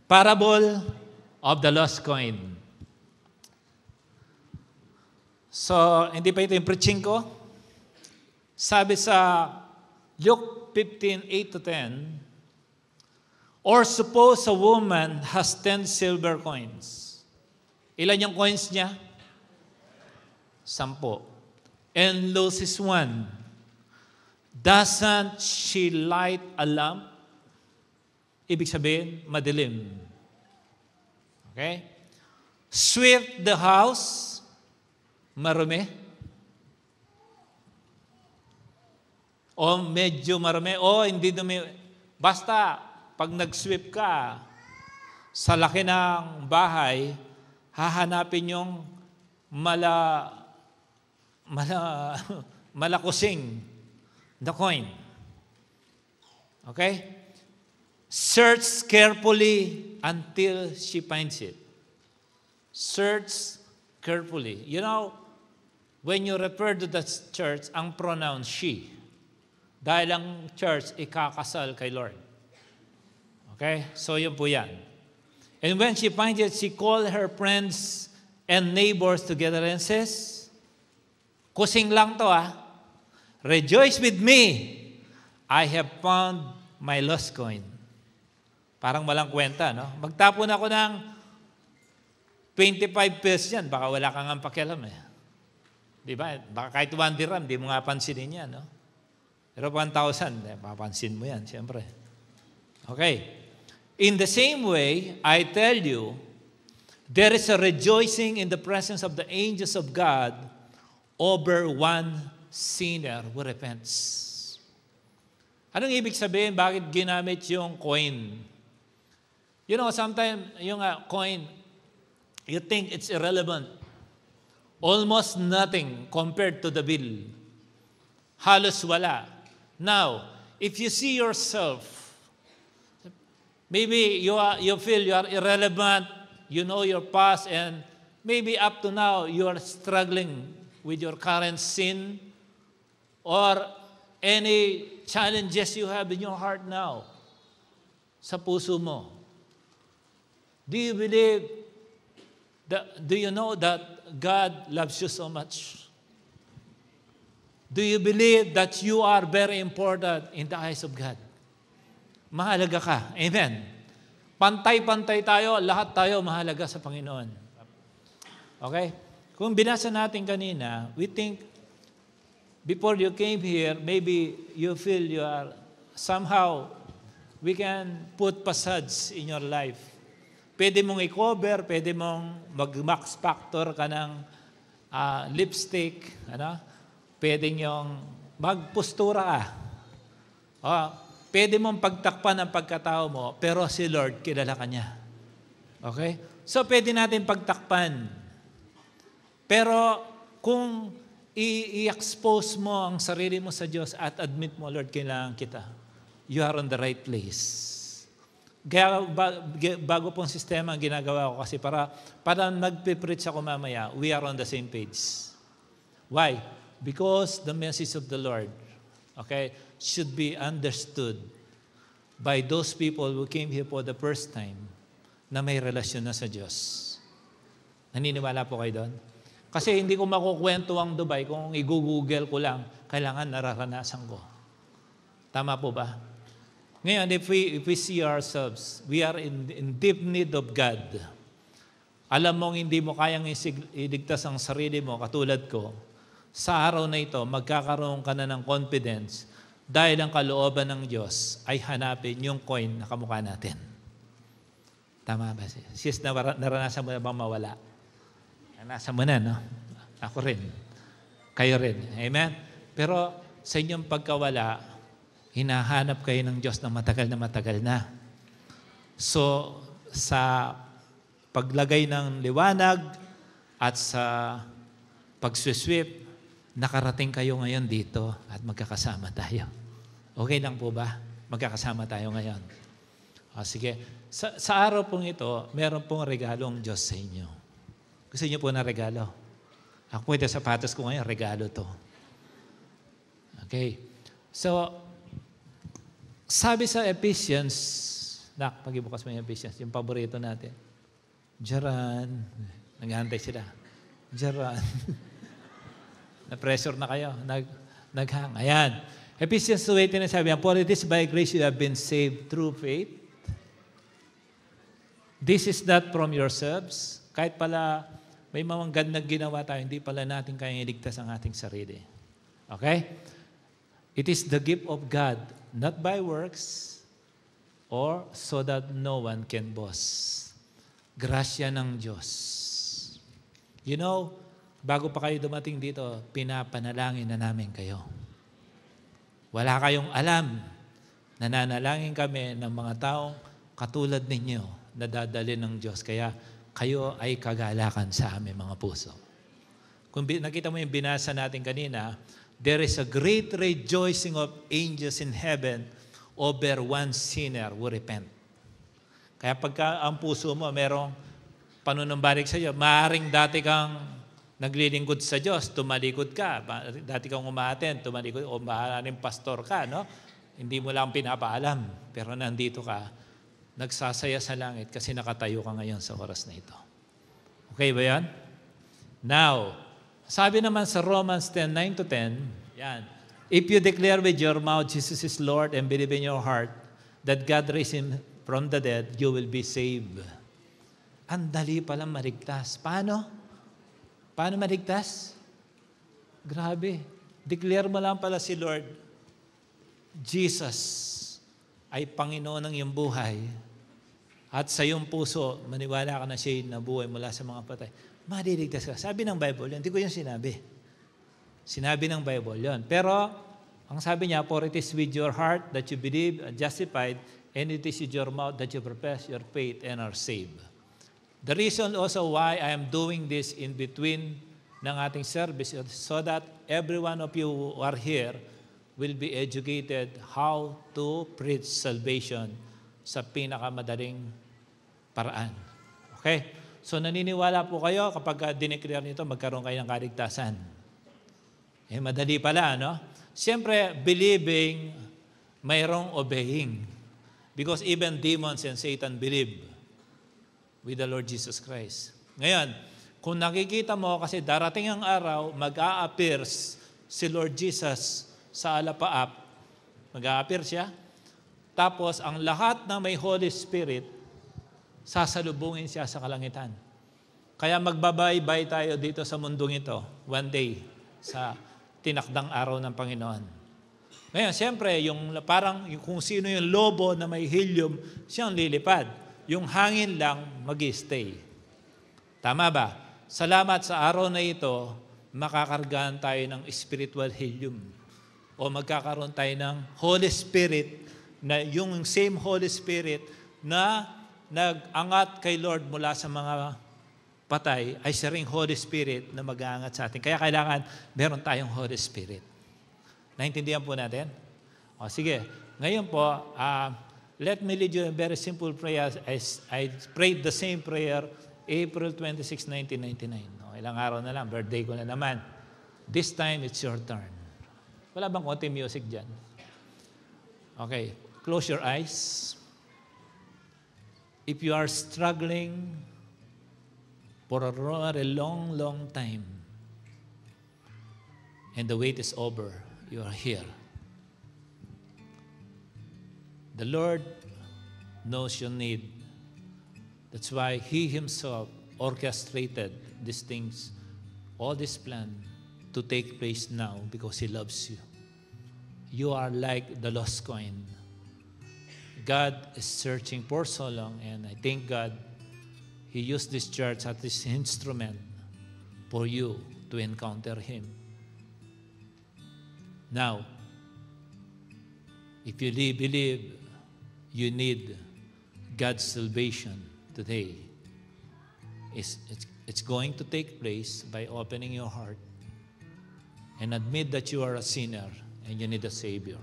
Parable of the lost coin. So, hindi pa ito yung preaching ko. Sabi sa Luke 15:8-10, or suppose a woman has 10 silver coins. Ilan yung coins niya? 10. And loses one. Doesn't she light a lamp? Ibig sabihin, madilim. Okay? Sweep the house, marumi. O medyo marumi, o hindi dumi. Basta, pag nag-sweep ka sa laki ng bahay, hahanapin yung malakusing the coin. Okay? Search carefully until she finds it. Search carefully. You know, when you refer to the church, ang pronoun she. Dahil ang church ikakasal kay Lord. Okay? So yun po yan. And when she finds it, she called her friends and neighbors together and says, kusing lang to rejoice with me. I have found my lost coin. Parang walang kwenta, no? Magtapon ako ng 25 pesos yan, baka wala kang ang pakialam Di ba? Baka kahit 1 dirham, di mo nga pansinin yan, no? Pero 1,000, papansin mo yan, siyempre. Okay. In the same way, I tell you, there is a rejoicing in the presence of the angels of God over one sinner who repents. Anong ibig sabihin? Bakit ginamit yung coin? You know, sometimes yung coin, you think it's irrelevant. Almost nothing compared to the bill. Halos wala. Now, if you see yourself, maybe you feel you are irrelevant, you know your past, and maybe up to now you are struggling with your current sin or any challenges you have in your heart now, sa puso mo. Do you believe do you know that God loves you so much? Do you believe that you are very important in the eyes of God? Mahalaga ka. Amen. Pantay-pantay tayo, lahat tayo mahalaga sa Panginoon. Okay? Kung binasa natin kanina, we think, before you came here, maybe you feel you are, somehow, we can put facades in your life. Pwede mong i-cover, pwede mong mag-max factor ka ng lipstick, pwede yung magpostura ka. Pwede mong pagtakpan ang pagkatao mo, pero si Lord, kilala ka niya. Okay? So, pwede natin pagtakpan. Pero, kung i-expose mo ang sarili mo sa Diyos at admit mo, Lord, kailangan kita, you are on the right place. Kaya, bago pong sistema ang ginagawa ko kasi para nagpipreach ako mamaya, we are on the same page. Why? Because the message of the Lord, should be understood by those people who came here for the first time na may relasyon na sa Diyos. Naniniwala po kayo doon? Kasi hindi ko makukwento ang Dubai kung i-google ko lang, kailangan nararanasan ko. Tama po ba? Ngayon, if we see ourselves, we are in deep need of God. Alam mong hindi mo kayang iligtas ang sarili mo, katulad ko, sa araw na ito, magkakaroon ka na ng confidence dahil ang kalooban ng Diyos ay hanapin yung coin na kamukha natin. Tama ba? Sis, naranasan mo na bang mawala? Naranasan mo na, no? Ako rin. Kayo rin. Amen? Pero sa inyong pagkawala, hinahanap kayo ng Diyos na matagal na. So, sa paglagay ng liwanag at sa pagsuswip, nakarating kayo ngayon dito at magkakasama tayo. Okay lang po ba? Magkakasama tayo ngayon. Sige. Sa araw pong ito, meron pong regalong Diyos sa inyo. Gusto niyo po na regalo? Ako po ito sapatos ko ngayon, regalo to. Okay. So, sabi sa Ephesians Nak, pagibukas mo yung Ephesians, yung paborito natin. Jaran. Naghahantay sila. Jaran. Na-pressure na kayo. Naghang. Ayan. Ephesians 2:18 sabi niya, for it is by grace you have been saved through faith. This is not from yourselves. Kahit pala may mga gandang ginawa tayo, hindi pala natin kayang iligtas ang ating sarili. Okay? It is the gift of God, not by works, or so that no one can boast. Grasya ng Diyos. You know, bago pa kayo dumating dito, pinapanalangin na namin kayo. Wala kayong alam, nananalangin kami ng mga taong katulad ninyo na dadalhin ng Diyos. Kaya kayo ay kagalakan sa aming mga puso. Kung nakita mo yung binasa natin kanina, there is a great rejoicing of angels in heaven over one sinner who repent. Kaya pagka ang puso mo merong panunumbalik sa iyo, maaaring dati kang naglilingkod sa Diyos, tumalikod ka. Dati kang umaaten, tumalikod, o maaaring pastor ka, no? Hindi mo lang pinapaalam, pero nandito ka, nagsasaya sa langit kasi nakatayo ka ngayon sa oras na ito. Okay ba yan? Now, sabi naman sa Romans 10:9-10, yan, if you declare with your mouth Jesus is Lord and believe in your heart that God raised Him from the dead, you will be saved. Ang dali palang maligtas. Paano? Paano maligtas? Grabe. Declare mo lang pala si Lord, Jesus ay Panginoon ng iyong buhay. At sa iyong puso, maniwala ka na siya na buhay mula sa mga patay. Maliligtas ka. Sabi ng Bible yun. Hindi ko yung sinabi. Sinabi ng Bible yun. Pero, ang sabi niya, for it is with your heart that you believe and justified, and it is with your mouth that you profess your faith and are saved. The reason also why I am doing this in between ng ating service is so that every one of you who are here will be educated how to preach salvation sa pinakamadaling paraan. Okay? So naniniwala po kayo kapag dineclare nito, magkaroon kayo ng kaligtasan. Madali pala, no? Siyempre, believing, mayroong obeying. Because even demons and Satan believe with the Lord Jesus Christ. Ngayon, kung nakikita mo, kasi darating ang araw, mag-a-appear si Lord Jesus sa alapaap. Mag-a-appear siya. Tapos, ang lahat na may Holy Spirit, sasalubungin siya sa kalangitan. Kaya magbabaybay tayo dito sa mundong ito, one day, sa tinakdang araw ng Panginoon. Ngayon, siyempre, parang kung sino yung lobo na may helium, siyang lilipad. Yung hangin lang mag-stay. Tama ba? Salamat sa araw na ito, makakargaan tayo ng spiritual helium. O magkakaroon tayo ng Holy Spirit, na yung same Holy Spirit na nag-angat kay Lord mula sa mga patay, ay siya ring Holy Spirit na mag-aangat sa atin. Kaya kailangan meron tayong Holy Spirit. Naintindihan po natin? O sige, ngayon po, let me lead you a very simple prayer. I prayed the same prayer April 26, 1999. No, ilang araw na lang, birthday ko na naman. This time, it's your turn. Wala bang konti music dyan? Okay, close your eyes. If you are struggling for a long, long time, and the wait is over, you are here. The Lord knows your need. That's why He Himself orchestrated these things, all this plan to take place now because He loves you. You are like the lost coin. God is searching for so long, and I thank God He used this church as this instrument for you to encounter Him. Now, if you believe you need God's salvation today, it's going to take place by opening your heart and admit that you are a sinner and you need a Savior.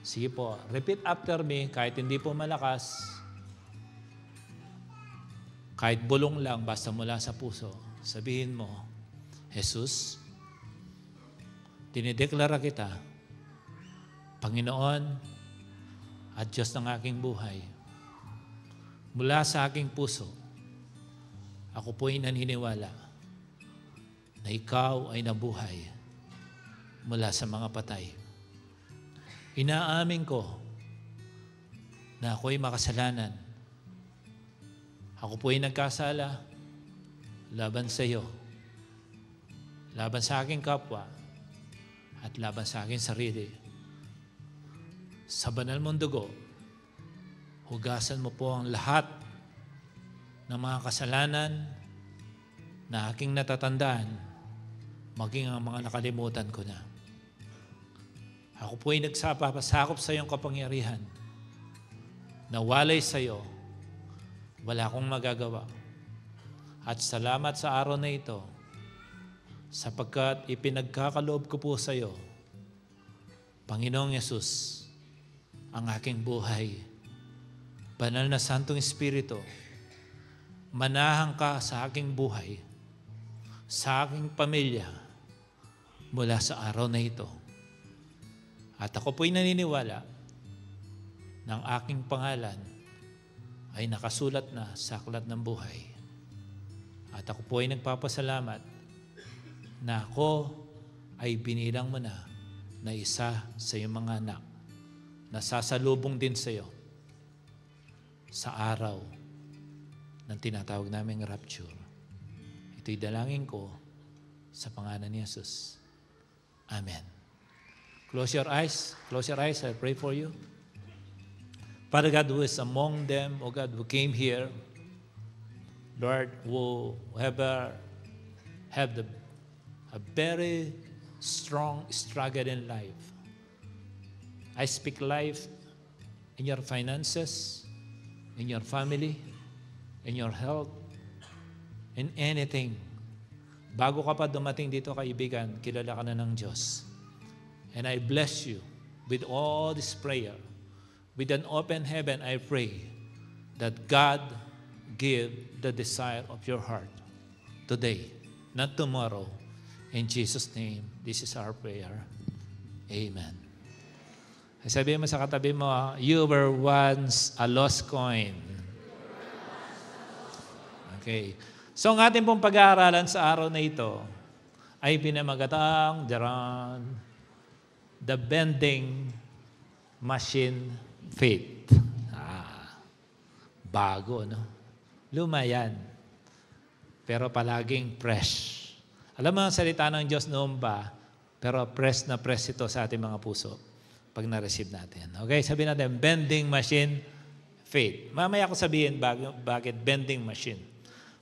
Sige po, repeat after me, kahit hindi po malakas, kahit bulong lang, basta mula sa puso, sabihin mo, Jesus, dinideklara kita, Panginoon, at Diyos ng aking buhay. Mula sa aking puso, ako po'y naniniwala na ikaw ay nabuhay mula sa mga patay. Inaamin ko na ako'y makasalanan. Ako po'y nagkasala laban sa iyo, laban sa aking kapwa, at laban sa aking sarili. Sa banal mong dugo, hugasan mo po ang lahat ng mga kasalanan na aking natatandaan, maging ang mga nakalimutan ko na. Ako po ay nagsapapasakop sa iyong kapangyarihan. Nawalay sa iyo, wala akong magagawa. At salamat sa araw na ito, sapagkat ipinagkakaloob ko po sa iyo, Panginoong Yesus, ang aking buhay. Banal na Santong Espiritu, manahan ka sa aking buhay, sa aking pamilya, mula sa araw na ito. At ako po'y naniniwala ng aking pangalan ay nakasulat na sa aklat ng buhay. At ako po'y nagpapasalamat na ako ay binilang mo na isa sa iyong mga anak na sasalubong din sa iyo sa araw ng tinatawag naming rapture. Ito'y dalangin ko sa pangalan ni Jesus. Amen. Close your eyes. Close your eyes. I pray for you. Father God, who is among them, O God, who came here, Lord, whoever have a very strong struggle in life, I speak life in your finances, in your family, in your health, in anything. Bago ka pa dumating dito, kaibigan, kilala ka na ng Diyos. And I bless you with all this prayer. With an open heaven, I pray that God give the desire of your heart today, not tomorrow. In Jesus' name, this is our prayer. Amen. Sabihin mo sa katabi mo, you were once a lost coin. Okay. So ang ating pong pag-aaralan sa araw na ito ay pinamagatang the bending machine faith. Bago, no? Luma yan. Pero palaging fresh. Alam mo ang salita ng Diyos noon ba, pero press na press ito sa ating mga puso pag na-receive natin. Okay, sabihin natin, bending machine faith. Mamaya ko sabihin bakit bending machine.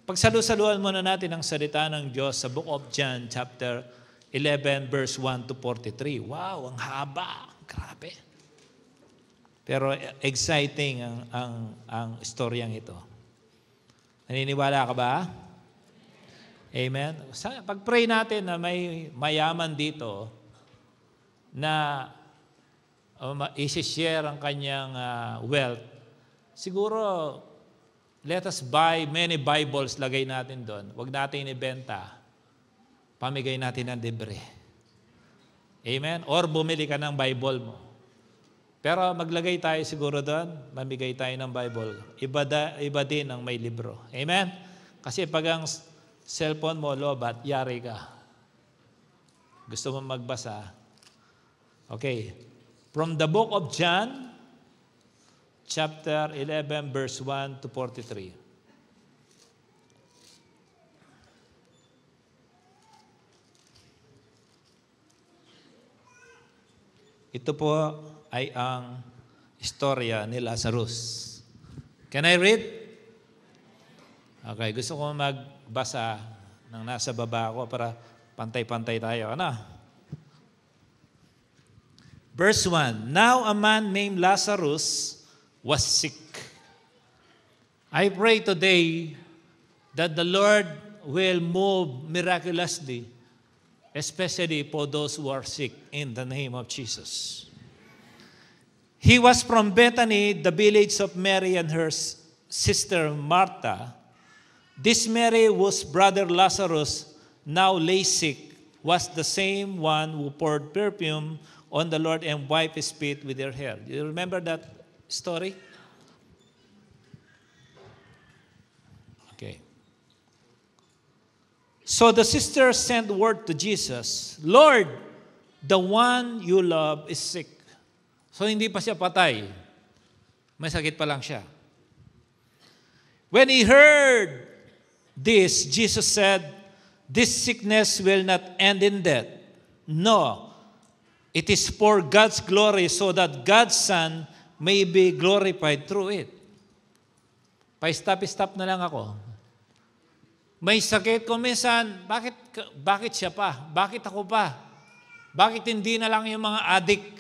Pagsalu-saluhan muna natin ang salita ng Diyos sa Book of John, chapter 11, verse 1 to 43. Wow, ang haba. Grabe. Pero exciting ang storyang ito. Naniniwala ka ba? Amen? Pag-pray natin na may mayaman dito na isi-share ang kanyang wealth, siguro let us buy many Bibles, lagay natin doon. Huwag natin ibenta. Pamigay natin ng libre. Amen? Or bumili ka ng Bible mo. Pero maglagay tayo siguro doon, mamigay tayo ng Bible. Iba din ang may libro. Amen? Kasi pag ang cellphone mo, lobat, yari ka. Gusto mo magbasa? Okay. From the book of John, chapter 11, verse 1 to 43. Ito po ay ang istorya ni Lazarus. Can I read? Okay, gusto ko magbasa ng nasa baba ko para pantay-pantay tayo. Ano? Verse 1, Now a man named Lazarus was sick. I pray today that the Lord will move miraculously, especially for those who are sick, in the name of Jesus. He was from Bethany, the village of Mary and her sister Martha. This Mary, whose brother Lazarus now lay sick, was the same one who poured perfume on the Lord and wiped his feet with her hair. You remember that story? Okay. So the sister sent word to Jesus, Lord, the one you love is sick. So hindi pa siya patay. May sakit pa lang siya. When he heard this, Jesus said, this sickness will not end in death. No, it is for God's glory so that God's Son may be glorified through it. Pa-stop na lang ako. May sakit kung minsan, bakit siya pa? Bakit ako pa? Bakit hindi na lang yung mga addict?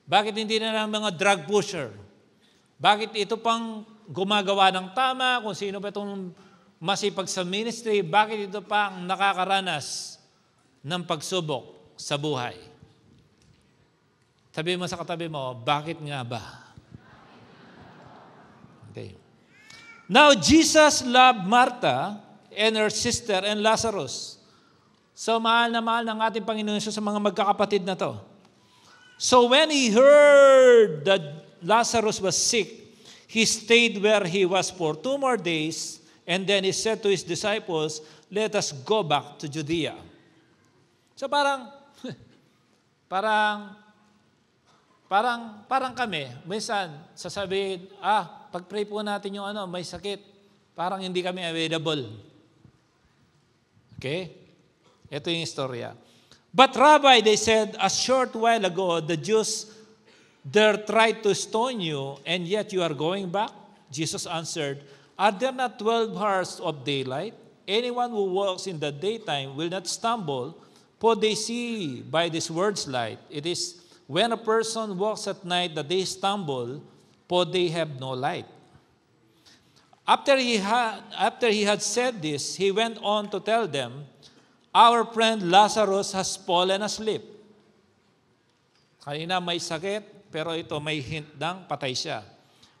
Bakit hindi na lang mga drug pusher? Bakit ito pang gumagawa ng tama? Kung sino ba itong masipag sa ministry? Bakit ito pa ang nakakaranas ng pagsubok sa buhay? Sabi mo sa katabi mo, bakit nga ba? Okay. Now, Jesus loved Martha and her sister and Lazarus. So, mahal na mahal ng ating Panginoon sa mga magkakapatid na to. So, when he heard that Lazarus was sick, he stayed where he was for 2 more days, and then he said to his disciples, let us go back to Judea. So, parang kami, minsan, sasabihin, pag-pray po natin yung may sakit, parang hindi kami available. Okay? Ito yung istorya. But Rabbi, they said, a short while ago, the Jews there tried to stone you, and yet you are going back? Jesus answered, are there not 12 hours of daylight? Anyone who walks in the daytime will not stumble, for they see by this world's light. It is when a person walks at night that they stumble, for they have no light. After he had said this, he went on to tell them, our friend Lazarus has fallen asleep. Kanina may sakit, pero ito may hint ng patay siya.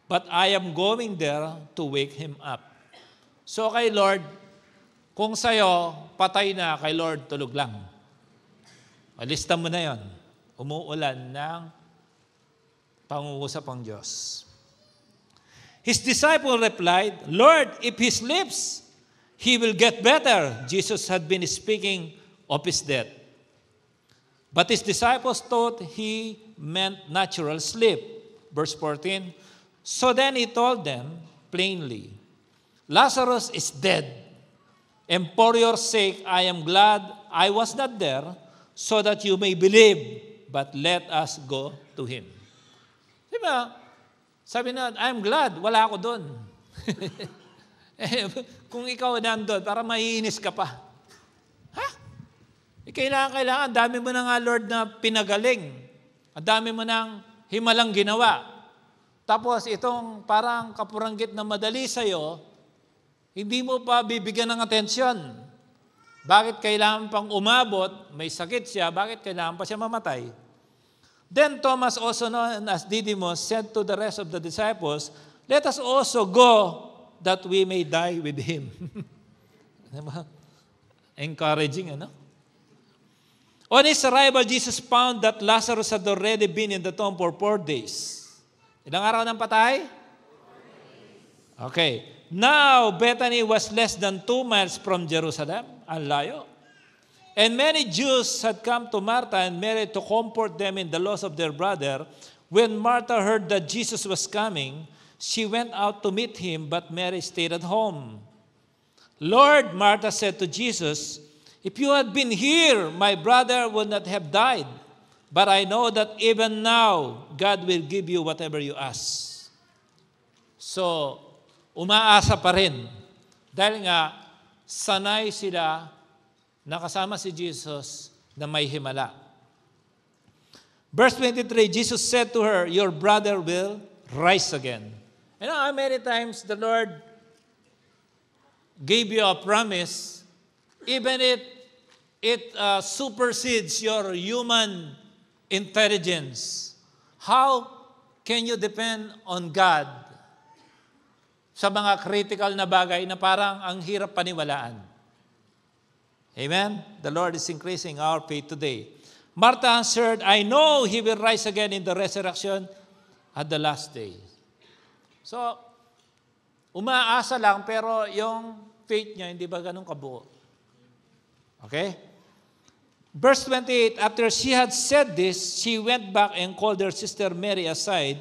But I am going there to wake him up. So kay Lord, kung sa'yo, patay na, kay Lord, tulog lang. Alista mo na yon. Umuulan ng pangungusap ang Diyos. His disciple replied, Lord, if he sleeps, he will get better. Jesus had been speaking of his death. But his disciples thought he meant natural sleep. Verse 14, so then he told them plainly, Lazarus is dead, and for your sake I am glad I was not there, so that you may believe, but let us go to him. Diba? Sabi na, I'm glad, wala ako doon. Kung ikaw nandun, para maiinis ka pa. Ha? Kailangan, dami mo na nga, Lord, na pinagaling. Ang dami mo nang himalang ginawa. Tapos itong parang kapuranggit na madali sa'yo, hindi mo pa bibigyan ng atensyon. Bakit kailangan pang umabot, may sakit siya, bakit kailangan pa siya mamatay? Then Thomas, also known as Didymus, said to the rest of the disciples, let us also go that we may die with him. Encouraging, ano? On his arrival, Jesus found that Lazarus had already been in the tomb for 4 days. Ilang araw ng patay? 4 days. Okay. Now, Bethany was less than 2 miles from Jerusalem. Ang layo. And many Jews had come to Martha and Mary to comfort them in the loss of their brother. When Martha heard that Jesus was coming, she went out to meet him, but Mary stayed at home. Lord, Martha said to Jesus, if you had been here, my brother would not have died. But I know that even now, God will give you whatever you ask. So, umaasa pa rin. Dahil nga, sanay sila nakasama si Jesus na may himala. Verse 23, Jesus said to her, your brother will rise again. You know how many times the Lord gave you a promise, even it supersedes your human intelligence. How can you depend on God sa mga critical na bagay na parang ang hirap paniwalaan? Amen? The Lord is increasing our faith today. Martha answered, I know he will rise again in the resurrection at the last day. So, umaasa lang pero yung faith niya hindi ba ganun kabuo? Okay? Verse 28, after she had said this, she went back and called her sister Mary aside.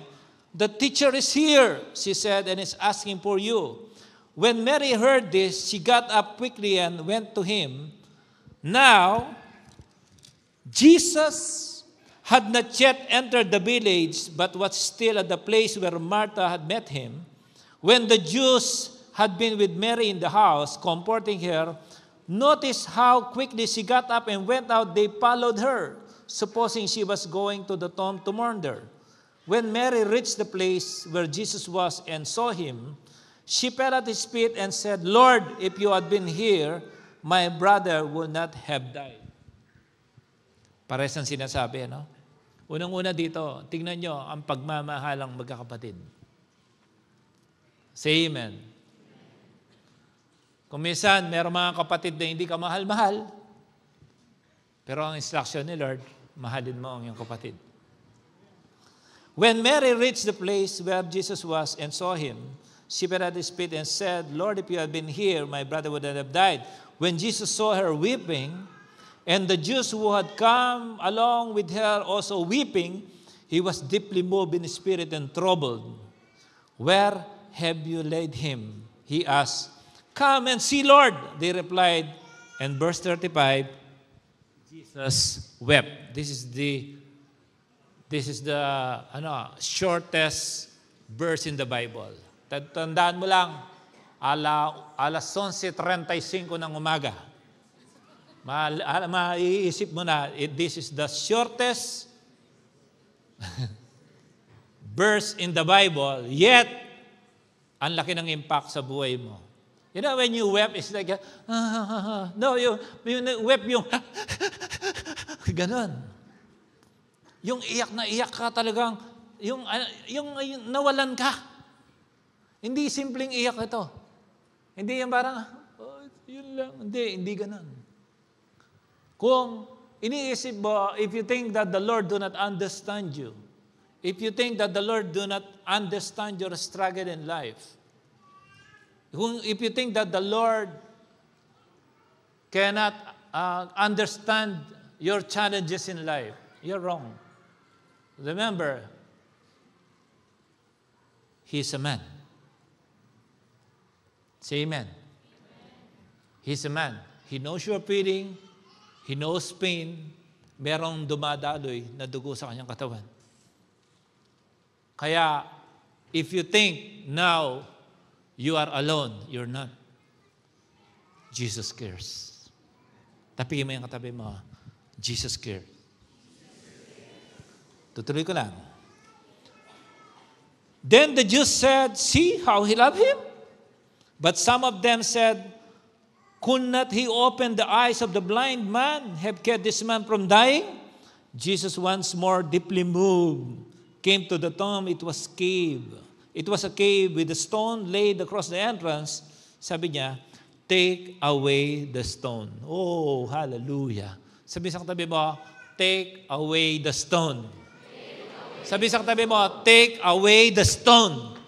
The teacher is here, she said, and is asking for you. When Mary heard this, she got up quickly and went to him. Now, Jesus had not yet entered the village, but was still at the place where Martha had met him. When the Jews had been with Mary in the house, comforting her, notice how quickly she got up and went out. They followed her, supposing she was going to the tomb to mourn there. When Mary reached the place where Jesus was and saw him, she fell at his feet and said, Lord, if you had been here, my brother would not have died. Pares ang sinasabi, no? Unang-una dito, tingnan nyo ang pagmamahalang magkakapatid. Say amen. Kung minsan, meron mga kapatid na hindi ka mahal-mahal, pero ang instruction ni Lord, mahalin mo ang iyong kapatid. When Mary reached the place where Jesus was and saw him, she fell at his feet and said, Lord, if you had been here, my brother would not have died. When Jesus saw her weeping, and the Jews who had come along with her also weeping, he was deeply moved in spirit and troubled. Where have you laid him? He asked. Come and see, Lord, they replied. And verse 35, Jesus wept. This is the shortest verse in the Bible. Tandaan mo lang, alas 11:35 ng umaga. Maiisip mo na, this is the shortest verse in the Bible, yet, ang laki ng impact sa buhay mo. You know, when you wept, it's like, no, you wept yung, ganon. Yung iyak na iyak ka talagang, yung nawalan ka. Hindi simpleng iyak ito. Hindi yung parang, yun lang. Hindi ganon. Kung iniisip mo, if you think that the Lord do not understand you, if you think that the Lord do not understand your struggle in life, if you think that the Lord cannot understand your challenges in life, you're wrong. Remember, He's a man. Say amen. He's a man. He knows your feeling. He knows pain. Merong dumadaloy na dugo sa kanyang katawan. Kaya, if you think now you are alone, you're not. Jesus cares. Tapiin mo yung katabi mo. Jesus cares. Tutuloy ko lang. Then the Jews said, see how he loved him? But some of them said, could not he open the eyes of the blind man, have kept this man from dying? Jesus, once more deeply moved, came to the tomb. It was cave. It was a cave with a stone laid across the entrance. Sabi niya, take away the stone. Oh, hallelujah. Sabi sa katabi mo, take away the stone. Sabi sa katabi mo, take away the stone.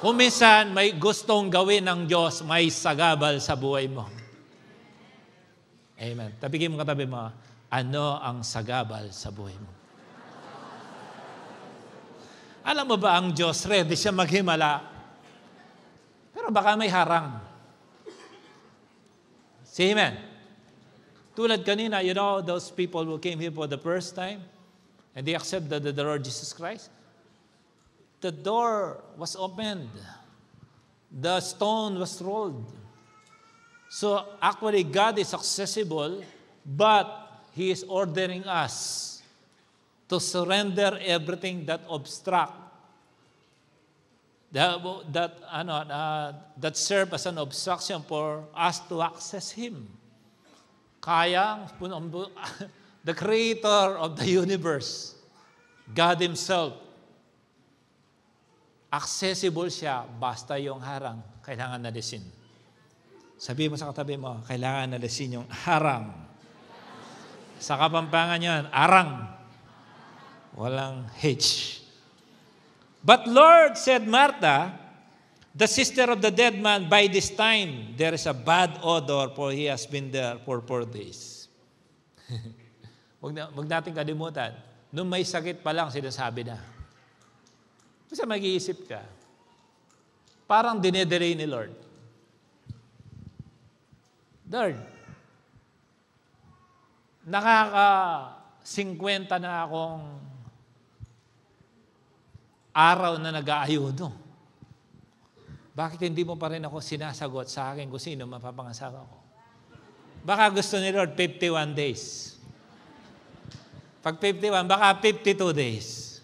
Kung minsan may gustong gawin ng Diyos, may sagabal sa buhay mo. Amen. Tabigin mo katabi mo, ano ang sagabal sa buhay mo? Alam mo ba ang Diyos, ready siya maghimala? Pero baka may harang. Say amen. Tulad kanina, you know, those people who came here for the first time, and they accepted the Lord Jesus Christ. The door was opened. The stone was rolled. So actually, God is accessible, but He is ordering us to surrender everything that obstruct, that serve as an obstruction for us to access Him. Kaya, the Creator of the universe, God Himself, accessible siya, basta yung harang, kailangan nalisin. Sabi mo sa katabi mo, kailangan nalisin yung harang. Sa Kapampangan yan, arang. Walang H. But Lord, said Martha, the sister of the dead man, by this time, there is a bad odor for he has been there for 4 days. Huwag natin kalimutan. Nung may sakit pa lang, sinasabi na. Kasi mag-iisip ka, parang dinedelay ni Lord. Lord, nakaka-50 na akong araw na nag-aayuno. Bakit hindi mo pa rin ako sinasagot sa akin kung sino mapapangasawa ko? Baka gusto ni Lord 51 days. Pag 51, baka 52 days.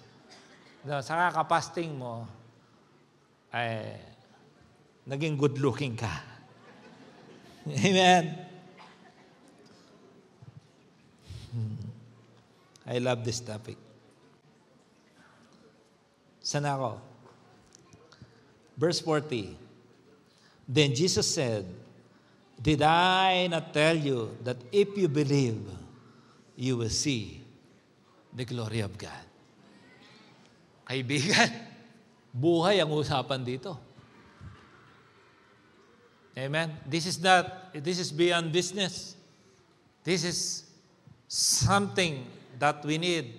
No, sa kakapasting mo, ay naging good-looking ka. Amen. I love this topic. Saan ako? Verse 40. Then Jesus said, did I not tell you that if you believe, you will see the glory of God? Kaibigan, buhay ang usapan dito. Amen? This is beyond business. This is something that we need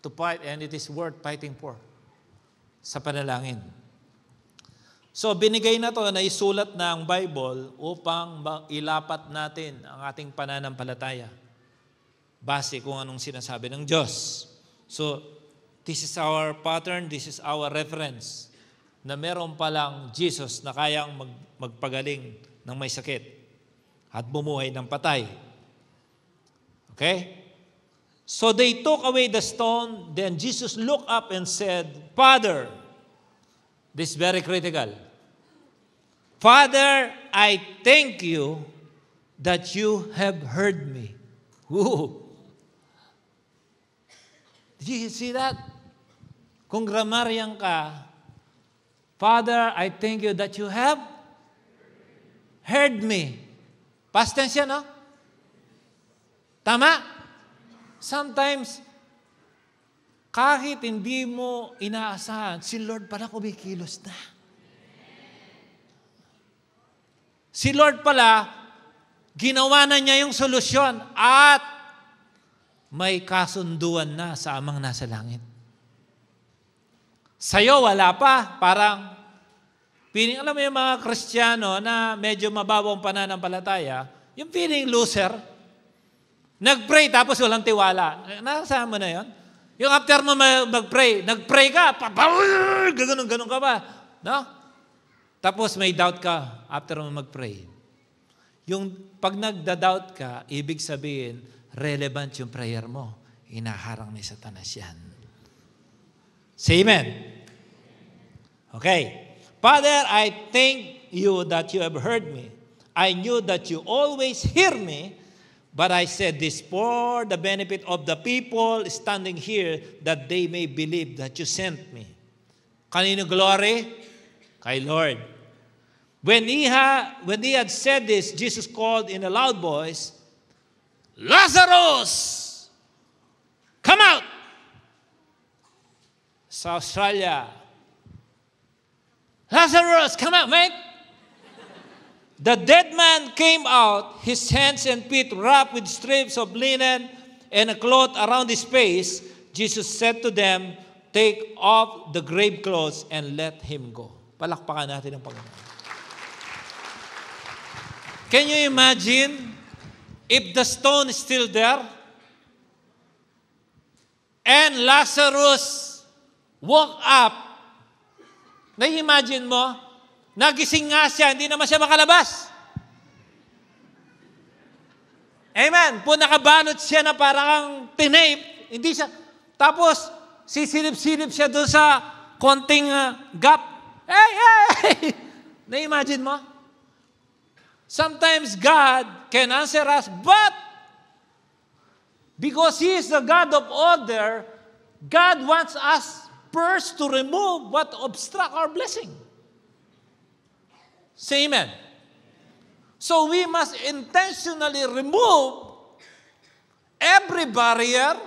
to fight, and it is worth fighting for sa panalangin. So, binigay na to na isulat ng Bible upang ilapat natin ang ating pananampalataya base kung anong sinasabi ng Diyos. So, this is our pattern, this is our reference na meron palang Jesus na kayang magpagaling ng may sakit at bumuhay ng patay. Okay? So they took away the stone, then Jesus looked up and said, Father, this is very critical. Father, I thank you that you have heard me. Ooh. Did you see that? Kung grammarian ka, Father, I thank you that you have heard me. Past tense yan, no? Tama? Sometimes, kahit hindi mo inaasahan, si Lord pala kumikilos na. Si Lord pala, ginawa na niya yung solusyon at may kasunduan na sa amang nasa langit. Sa'yo, wala pa. Parang, alam mo yung mga Kristiyano na medyo mababang pananampalataya, yung feeling loser, nag-pray tapos walang tiwala. Nasaan mo na yun? Yung after mo mag-pray, nag-pray ka, ganun ka ba? No? Tapos may doubt ka after mo mag-pray. Yung pag nagda-doubt ka, ibig sabihin, relevant yung prayer mo. Inaharang ni Satanas yan. Say amen. Okay. Father, I thank you that you have heard me. I knew that you always hear me, but I said this for the benefit of the people standing here, that they may believe that you sent me. Kanino glory? Kay Lord. When he had said this, Jesus called in a loud voice, Lazarus, come out! Sa Australia, Lazarus, come out, mate! The dead man came out, his hands and feet wrapped with strips of linen and a cloth around his face. Jesus said to them, take off the grave clothes and let him go. Palakpakan natin ang Panginoon. Can you imagine if the stone is still there and Lazarus woke up? Na-imagine mo, nagising nga siya, hindi naman siya makalabas. Amen. Kung nakabalot siya na parang tinape, hindi siya. Tapos, sisilip-silip siya doon sa konting gap. Hey! Na-imagine mo? Sometimes God can answer us, but because He is the God of order, God wants us first to remove what obstruct our blessing. Say amen. So we must intentionally remove every barrier,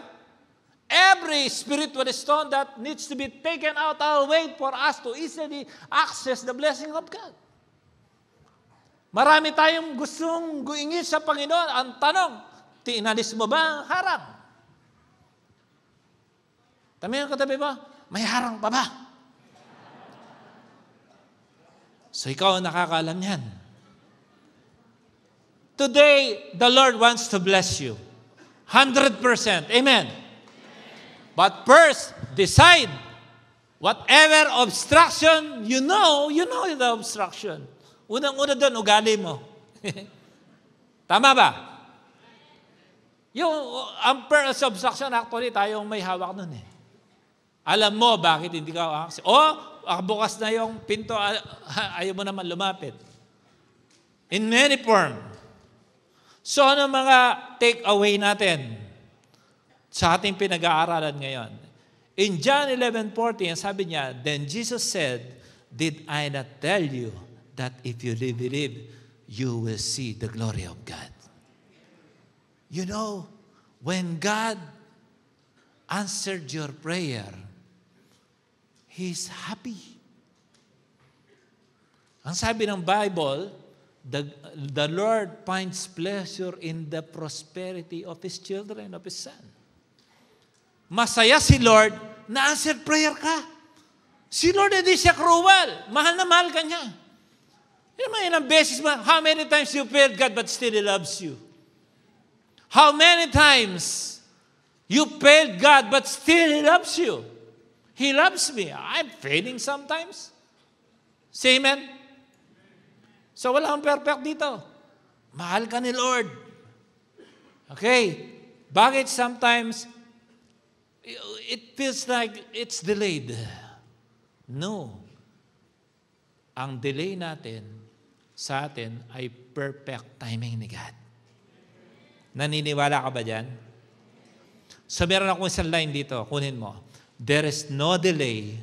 every spiritual stone that needs to be taken out our way for us to easily access the blessing of God. Marami tayong gustong guingit sa Panginoon. Ang tanong, inalis mo ba ang harang? Tama yung katabi mo, may harang pa ba? So ikaw ang nakakaalam yan. Today, the Lord wants to bless you. 100%. Amen. But first, decide whatever obstruction you know the obstruction. Unang-una doon, ugali mo. Tama ba? Ang first obstruction, actually, tayong may hawak nun eh. Alam mo bakit hindi ka access. Bukas na yung pinto, ayaw mo naman lumapit. In many form. So, ano mga take-away natin sa ating pinag-aaralan ngayon? In John 11:40, sabi niya, then Jesus said, did I not tell you that if you believe, you will see the glory of God? You know, when God answered your prayer, He's happy. Ang sabi ng Bible, the Lord finds pleasure in the prosperity of His children, of His Son. Masaya si Lord na answered prayer ka. Si Lord hindi siya cruel. Mahal na mahal ka niya. Ilang beses ba? How many times you failed God but still He loves you? How many times you failed God but still He loves you? He loves me. I'm failing sometimes. Say amen? So wala kang perfect dito. Mahal ka ni Lord. Okay. Bakit sometimes it feels like it's delayed? No. Ang delay natin sa atin ay perfect timing ni God. Naniniwala ka ba dyan? So meron akong isang line dito. Kunin mo. There is no delay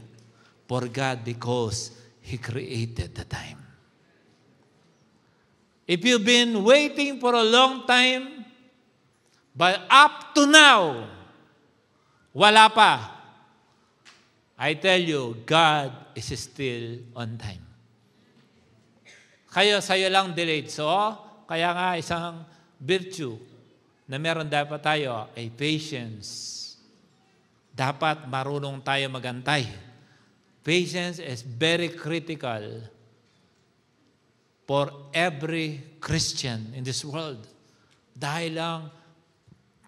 for God because He created the time. If you've been waiting for a long time, but up to now, wala pa, I tell you, God is still on time. Sa'yo lang delayed. So, kaya nga isang virtue na meron dapat tayo ay patience. Dapat marunong tayo magantay. Patience is very critical for every Christian in this world. Dahil lang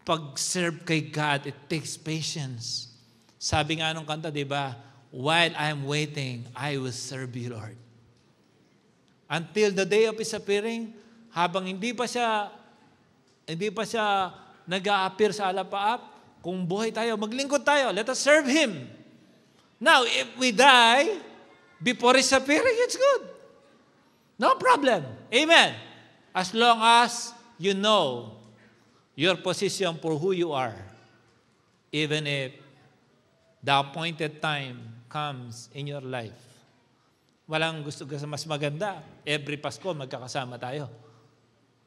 pag-serve kay God, it takes patience. Sabi nga nung kanta, di ba? While I'm waiting, I will serve you, Lord. Until the day of His appearing, habang hindi pa siya nag-a-appear sa alapaap, kung buhay tayo, maglingkod tayo, let us serve Him. Now, if we die before His appearing, it's good. No problem. Amen. As long as you know your position for who you are, even if the appointed time comes in your life. Walang gusto mas maganda. Every Pasko, magkakasama tayo.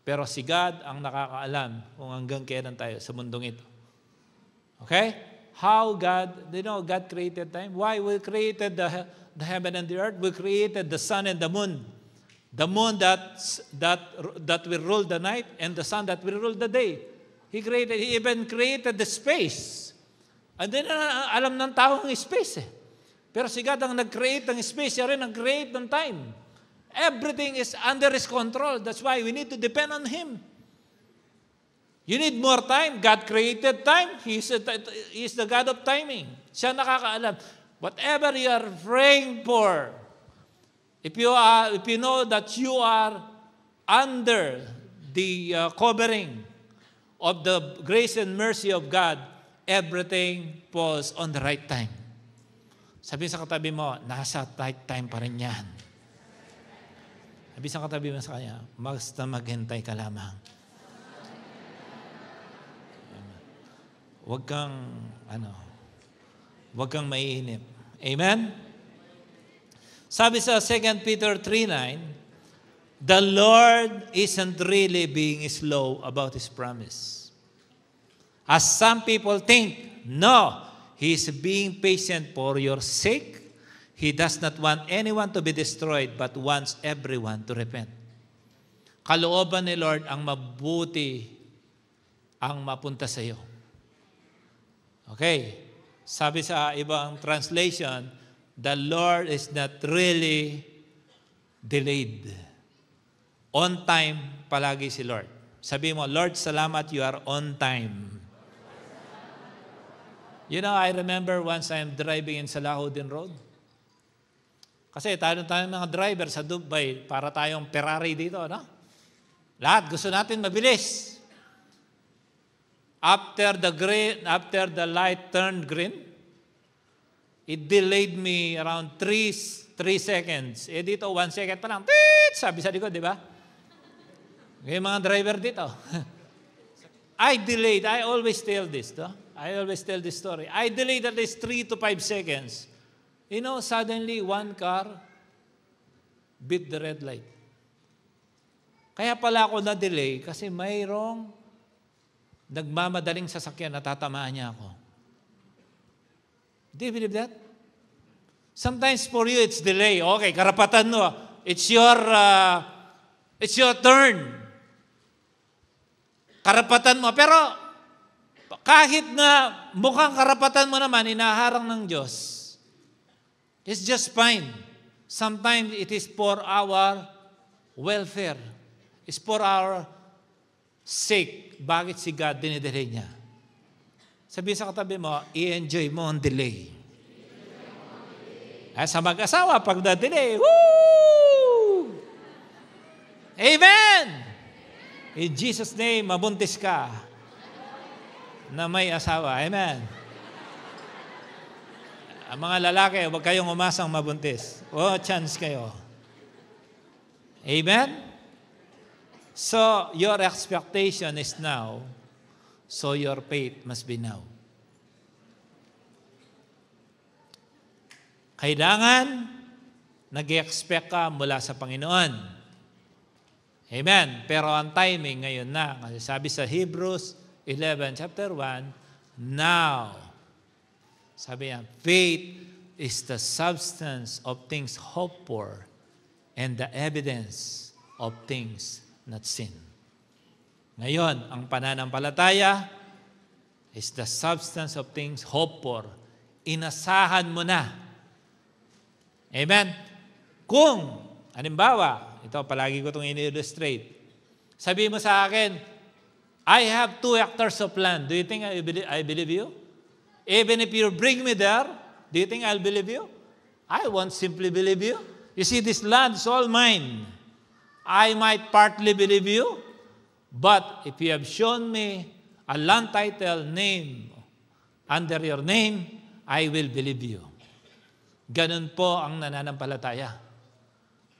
Pero si God ang nakakaalam kung hanggang kailan tayo sa mundong ito. Okay? How God created time. Why? We created the heaven and the earth. We created the sun and the moon. The moon that will rule the night and the sun that will rule the day. He even created the space. And then, alam ng tao ang space eh. Pero si God ang nag-create ng space, siya rin nag-create ng time. Everything is under His control. That's why we need to depend on Him. You need more time. God created time. He is the God of timing. Siya nakakaalam. Whatever you are praying for, if you know that you are under the covering of the grace and mercy of God, everything falls on the right time. Sabi sa katabi mo, nasa right time pa rin yan. Sabi sa katabi mo sa kanya, basta maghintay ka lamang. Huwag kang maiinip. Amen? Sabi sa 2 Peter 3:9, the Lord isn't really being slow about His promise. As some people think, No. He is being patient for your sake. He does not want anyone to be destroyed, but wants everyone to repent. Kalooban ni Lord ang mabuti ang mapunta sa iyo. Okay. Sabi sa ibang translation, the Lord is not really delayed. On time palagi si Lord. Sabi mo, Lord, salamat, you are on time. You know, I remember once I'm driving in Salahuddin Road. Kasi tayo mga driver sa Dubai, para tayong Ferrari dito, no? Lahat gusto natin mabilis. After the light turned green, it delayed me around 3 seconds. Eh dito, 1 second pa lang. Tiit! Sabi sa likod, di ba? Yung mga driver dito. I always tell this, no? I always tell this story. I delayed at least 3 to 5 seconds. You know, suddenly one car beat the red light. Kaya pala ako na-delay kasi mayroong nagmamadaling sasakyan na tatamaan niya ako. Do you believe that? Sometimes for you, it's delay. Okay, karapatan mo. It's your turn. Karapatan mo. Pero kahit na mukhang karapatan mo naman, inaharang ng Diyos, it's just fine. Sometimes it is for our welfare. It's for our sake. Bakit si God dinidelay niya? Sabihin sa katabi mo, i-enjoy mo ang delay. Sa mag-asawa, pag na-delay, woo! Amen! In Jesus' name, mabuntis ka na may asawa. Amen. Ang mga lalaki, huwag kayong umasang mabuntis. Chance kayo. Amen? So, your expectation is now, so your faith must be now. Kailangan, nag-expect ka mula sa Panginoon. Amen. Pero ang timing ngayon na. Kasi sabi sa Hebrews 11, chapter 1, now. Sabi niya, faith is the substance of things hoped for and the evidence of things not seen. Ngayon, ang pananampalataya is the substance of things hoped for. Inasahan mo na. Amen? Kung, halimbawa, ito, palagi ko itong in-illustrate. Sabi mo sa akin, I have 2 hectares of land. Do you think I believe you? Even if you bring me there, do you think I'll believe you? I won't simply believe you. You see, this land is all mine. I might partly believe you, but if you have shown me a land title name under your name, I will believe you. Ganun po ang nananampalataya.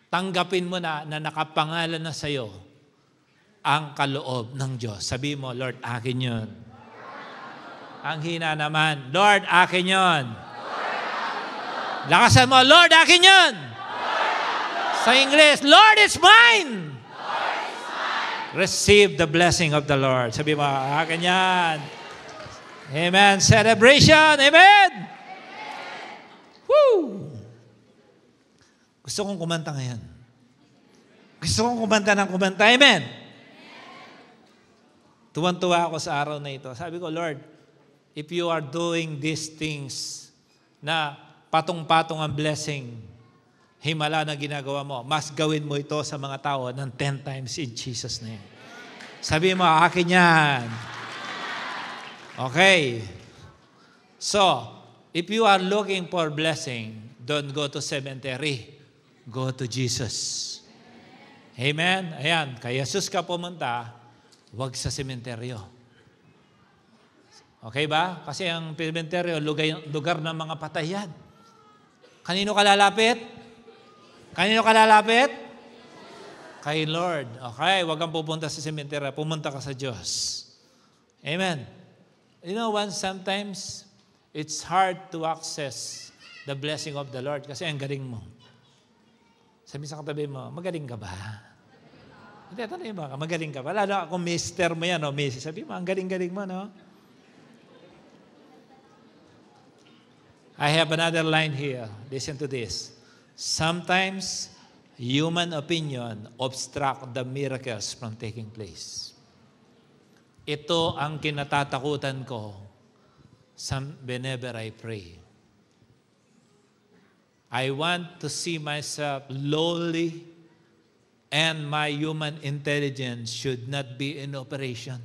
Tanggapin mo na nakapangalan na sa iyo ang kaloob ng Diyos. Sabi mo, Lord, akin yun. Ang hina naman, Lord, akin yun. Lakasan mo, Lord, akin yun. Sa English, Lord, it's mine. Receive the blessing of the Lord. Sabi mo, akin yan. Amen. Celebration. Amen. Woo! Gusto kong kumanta ngayon. Gusto kong kumanta ng kumanta. Amen. Tuwan-tuwa ako sa araw na ito. Sabi ko, Lord, if you are doing these things na patong-patong ang blessing, himala na ginagawa mo, mas gawin mo ito sa mga tao ng 10 times in Jesus' name. Sabi mo, akin yan. Okay. So, if you are looking for blessing, don't go to cemetery. Go to Jesus. Amen? Ayan, kay Jesus ka pumunta, huwag sa sementeryo. Okay ba? Kasi ang sementeryo, lugar ng mga patay yan. Kanino ka lalapit? Kanino ka lalapit? Kay Lord. Okay, huwag kang pupunta sa sementeryo, pumunta ka sa Diyos. Amen? You know, sometimes, it's hard to access the blessing of the Lord kasi ang galing mo. Sabi sa katabi mo, magaling ka ba? Hindi, tanong ba? Magaling ka ba? Lalo kung mister mo yan o misis, sabi mo, ang galing-galing mo, no? I have another line here. Listen to this. Sometimes human opinion obstruct the miracles from taking place. Ito ang kinatatakutan ko whenever I pray. I want to see myself lowly, and my human intelligence should not be in operation,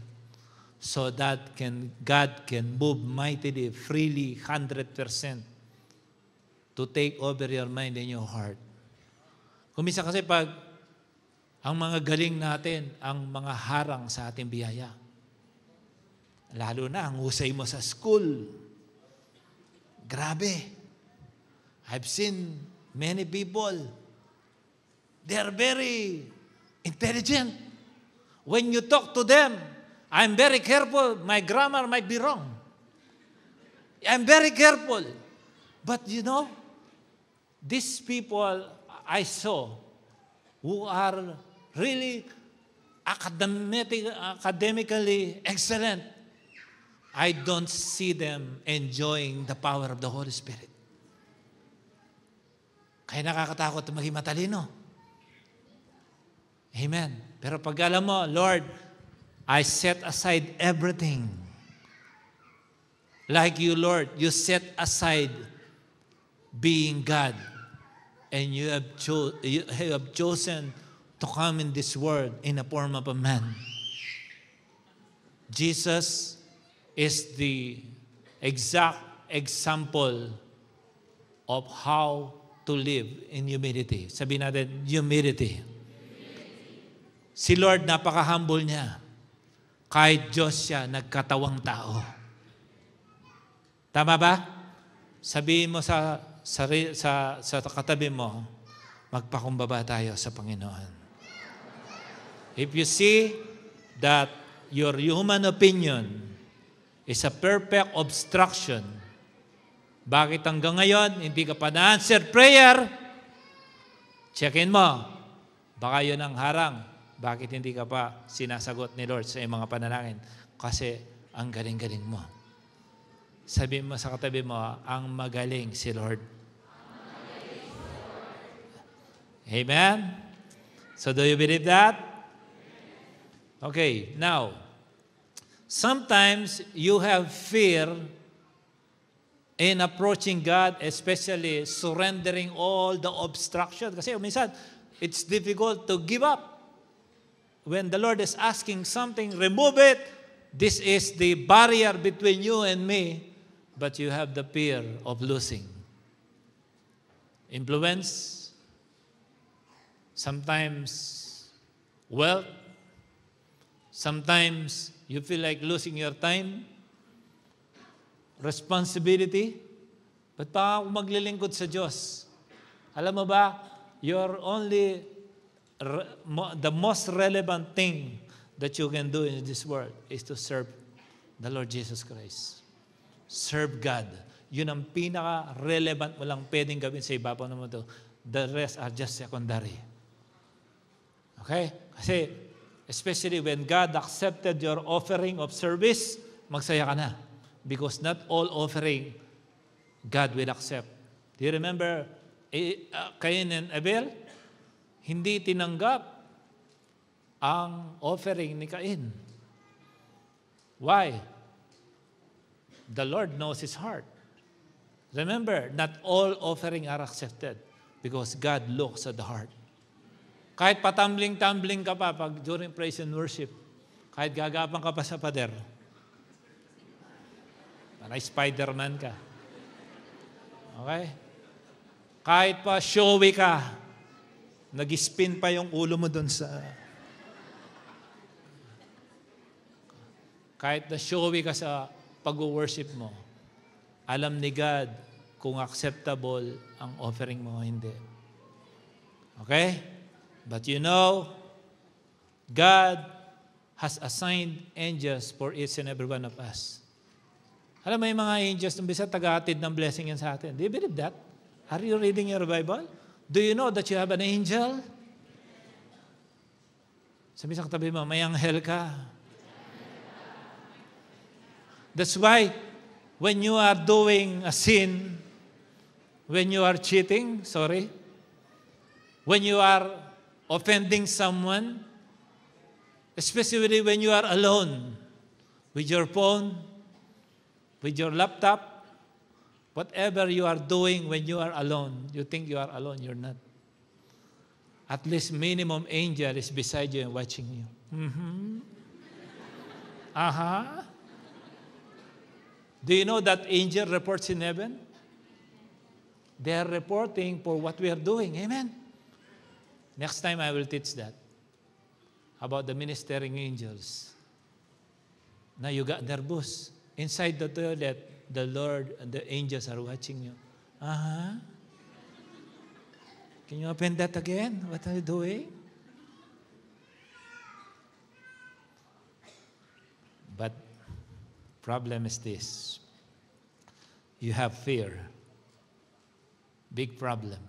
so that God can move mightily, freely, 100% to take over your mind and your heart. Kumisa kasi pag ang mga galing natin, ang mga harang sa ating biyaya, lalo na ang husay mo sa school. Grabe. I've seen many people, they are very intelligent. When you talk to them, I'm very careful. My grammar might be wrong. I'm very careful. But you know, these people I saw who are really academically excellent, I don't see them enjoying the power of the Holy Spirit. Kaya nakakatakot maging matalino. Amen. Pero pag alam mo, Lord, I set aside everything. Like you, Lord, you set aside being God. And you have chosen to come in this world in the form of a man. Jesus is the exact example of how to live in humility. Sabihin natin, humility. Si Lord, napaka-humble niya. Kahit Diyos siya, nagkatawang tao. Tama ba? Sabihin mo sa katabi mo, magpakumbaba tayo sa Panginoon. If you see that your human opinion is a perfect obstruction, bakit hanggang ngayon hindi ka pa na-answer prayer? Check-in mo. Baka yun ang harang. Bakit hindi ka pa sinasagot ni Lord sa iyong mga panalangin? Kasi ang galing-galing mo. Sabihin mo sa katabi mo, ang magaling si Lord. Amen? So do you believe that? Okay, now, sometimes you have fear in approaching God, especially surrendering all the obstruction. Kasi minsan, it's difficult to give up. When the Lord is asking something, remove it. This is the barrier between you and me, but you have the fear of losing. Influence, sometimes wealth, sometimes you feel like losing your time, responsibility, but pa kung maglilingkod sa Diyos, alam mo ba, you're only the most relevant thing that you can do in this world is to serve the Lord Jesus Christ. Serve God. Yun ang pinaka-relevant, walang pwedeng gawin sa ibabaw naman ito. The rest are just secondary. Okay? Kasi, especially when God accepted your offering of service, magsaya ka na. Because not all offering God will accept. Do you remember Cain and Abel? Hindi tinanggap ang offering ni Cain. Why? The Lord knows his heart. Remember, not all offering are accepted because God looks at the heart. Kahit patambling-tambling ka pa pag during praise and worship, kahit gagapang ka pa sa pader, parang Spider-Man ka. Okay? Kahit pa showy ka, nag-spin pa yung ulo mo doon sa... Kahit na showy ka sa pag-worship mo, alam ni God kung acceptable ang offering mo o hindi. Okay? But you know, God has assigned angels for each and every one of us. Alam mo yung mga angels, bisa taga-atid ng blessing yan sa atin. Do you believe that? Are you reading your Bible? Do you know that you have an angel? Sabi sa katabi mo, may anghel ka. That's why, when you are doing a sin, when you are cheating, when you are offending someone, especially when you are alone with your phone, with your laptop, whatever you are doing when you are alone, you think you are alone, you're not. At least minimum angel is beside you and watching you. Do you know that angel reports in heaven? They are reporting for what we are doing. Amen. Next time I will teach that. About the ministering angels. Now you got nervous. Inside the toilet, the Lord and the angels are watching you. Can you open that again? What are you doing? But problem is this. You have fear. Big problem.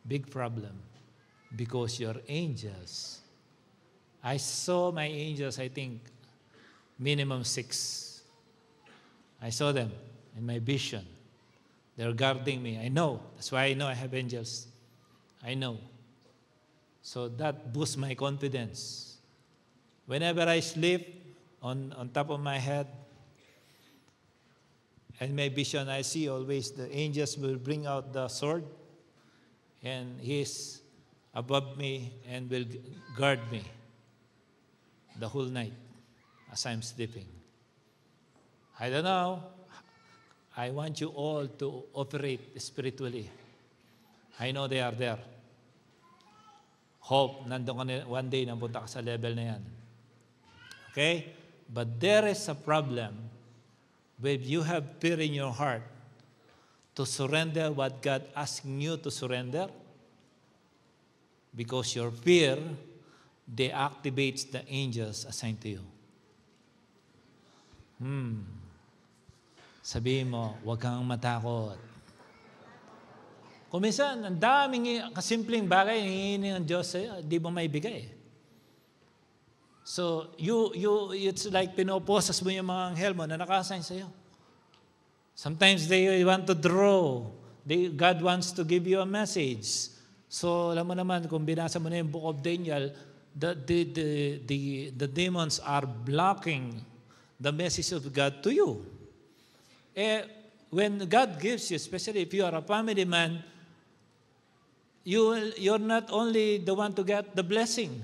Big problem. Because your angels, I saw my angels, I think, minimum 6. I saw them in my vision. They're guarding me. I know. That's why I know I have angels. I know. So that boosts my confidence. Whenever I sleep, on top of my head, and my vision, I see always the angels will bring out the sword, and He's above me and will guard me the whole night as I'm sleeping. I don't know. I want you all to operate spiritually. I know they are there. Hope, nandun ka one day, napunta ka sa level na yan. Okay? But there is a problem when you have fear in your heart to surrender what God asking you to surrender, because your fear deactivates the angels assigned to you. Sabihin mo, huwag kang matakot. Kung minsan, ang daming kasimpleng bagay hinihingi ng Diyos sa'yo, di mo maibigay. So, it's like pinoposas mo yung mga anghel mo na naka-assign sa'yo. Sometimes they want to draw. God wants to give you a message. So, alam mo naman, kung binasa mo na yung Book of Daniel, the demons are blocking the message of God to you. When God gives you, especially if you are a family man, you're not only the one to get the blessing.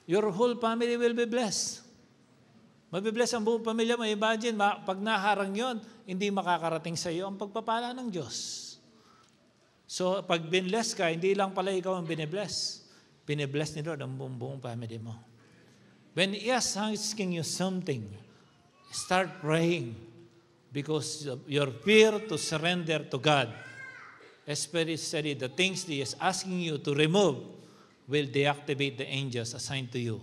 Your whole family will be blessed. Mabibless ang buong pamilya mo. Imagine, pag naharang yon, hindi makakarating sa iyo ang pagpapala ng Diyos. So, pag binless ka, hindi lang pala ikaw ang binibless. Binibless ni Lord ang buong family mo. When He is asking you something, start praying, because your fear to surrender to God, especially the things He is asking you to remove, will deactivate the angels assigned to you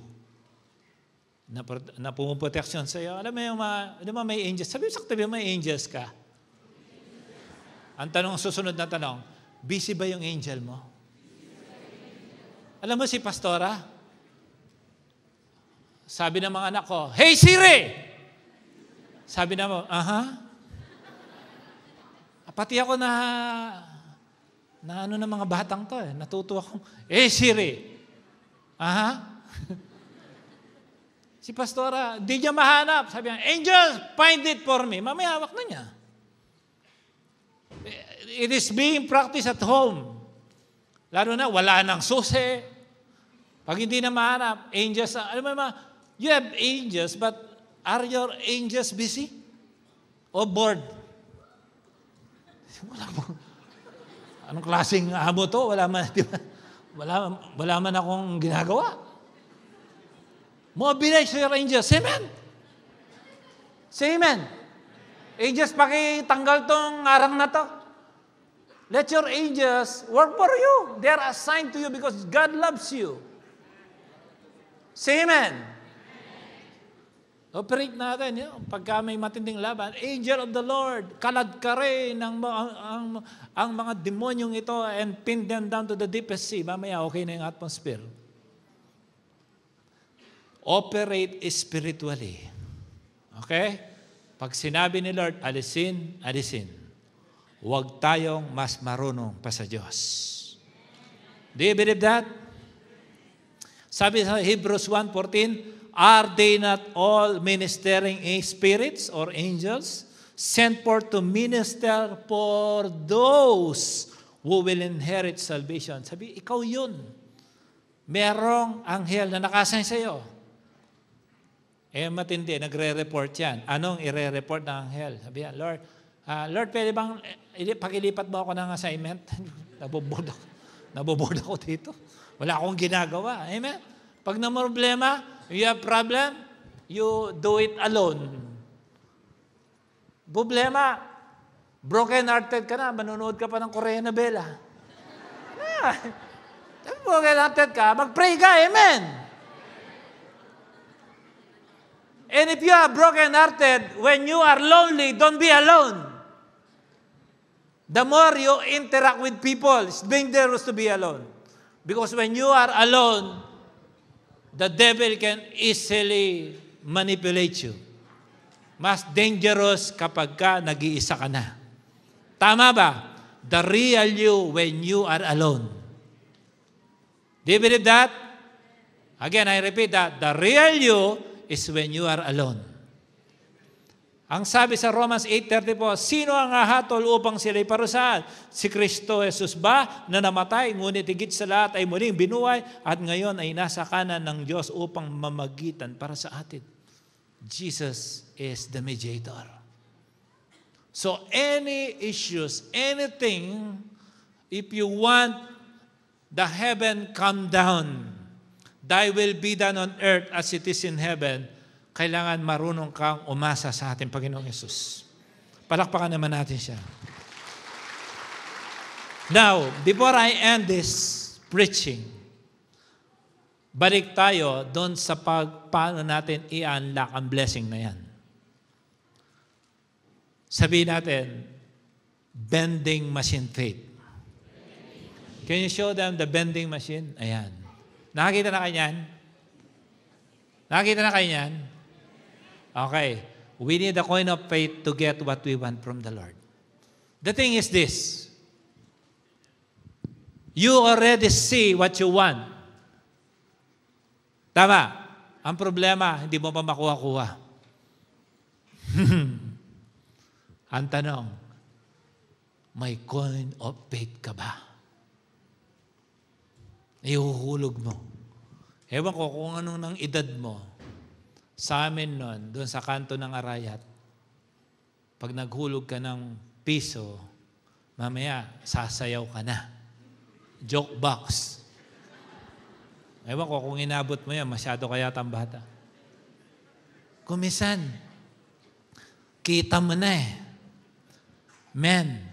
na pumuproteksyon sa iyo. Alam mo yung may angels. Sabi mo sa katabi, may angels ka. Ang susunod na tanong, busy ba yung angel mo? Alam mo si Pastora, sabi ng mga anak ko, "Hey Siri!" Sabi na mo, Pati ako na ano ng mga batang to natuto ako, "Hey Siri!" Si Pastora, di niya mahanap. Sabi niya, "Angels, find it for me." Mamaya hawak na niya. It is being practiced at home. Lalo na, wala nang susi. Pag hindi na mahanap, angels, alam mo naman, you have angels, but are your angels busy? O bored? Anong klaseng amo to? Wala man akong ginagawa. Mobilize your angels. Amen? Say amen. Angels, pakitanggal tong arang na to. Let your angels work for you. They are assigned to you because God loves you. Say amen. Operate natin. Pagka may matinding laban, angel of the Lord, kaladkare ang mga demonyong ito and pin them down to the deepest sea. Mamaya okay na yung atmosphere. Operate spiritually. Okay? Pag sinabi ni Lord, alisin, alisin. huwag tayong mas marunong pa sa Diyos. Do you believe that? Sabi sa Hebrews 1:14, are they not all ministering spirits or angels sent forth to minister for those who will inherit salvation? Sabi, ikaw yun. Merong anghel na nakasign sa iyo. Matindi, nagre-report yan. Anong ire-report ng anghel? Sabi yan, Lord, pwede bang pakilipat mo ako ng assignment? Naboboard ako dito. Wala akong ginagawa. Amen? Pag na problema, you have problem, you do it alone. Problema, broken-hearted ka na, manonood ka pa ng Korean novela. Broken-hearted ka, mag-pray ka, amen. And if you are broken-hearted, when you are lonely, don't be alone. The more you interact with people, it's dangerous to be alone. Because when you are alone, the devil can easily manipulate you. Mas dangerous kapag ka nag-iisa ka na. Tama ba? The real you when you are alone. Do you believe that? Again, I repeat that. The real you is when you are alone. Ang sabi sa Romans 8:34, sino ang hahatol upang sila'y parusahan? Si Kristo Jesus ba na namatay, ngunit higit sa lahat ay muling binuhay at ngayon ay nasa kanan ng Diyos upang mamagitan para sa atin. Jesus is the mediator. So any issues, anything, if you want the heaven come down, thy will be done on earth as it is in heaven, kailangan marunong kang umasa sa ating Panginoong Yesus. Palakpakan naman natin siya. Now, before I end this preaching, balik tayo doon sa paano natin i-unlock ang blessing na yan. Sabihin natin, bending machine faith. Can you show them the bending machine? Ayan. Nakakita na kayo yan? Nakakita na kayo yan? Okay. We need a coin of faith to get what we want from the Lord. The thing is this. You already see what you want. Tama. Ang problema, hindi mo pa makuha-kuha. Ang tanong, may coin of faith ka ba? Ihuhulog mo. Ewan ko kung anong nang edad mo. Sa amin nun, doon sa kanto ng Arayat, pag naghulog ka ng piso, mamaya, sasayaw ka na. Joke box. Ewan ko kung inabot mo yan, masyado kaya bata. Kumisan, kita mo na eh. Men,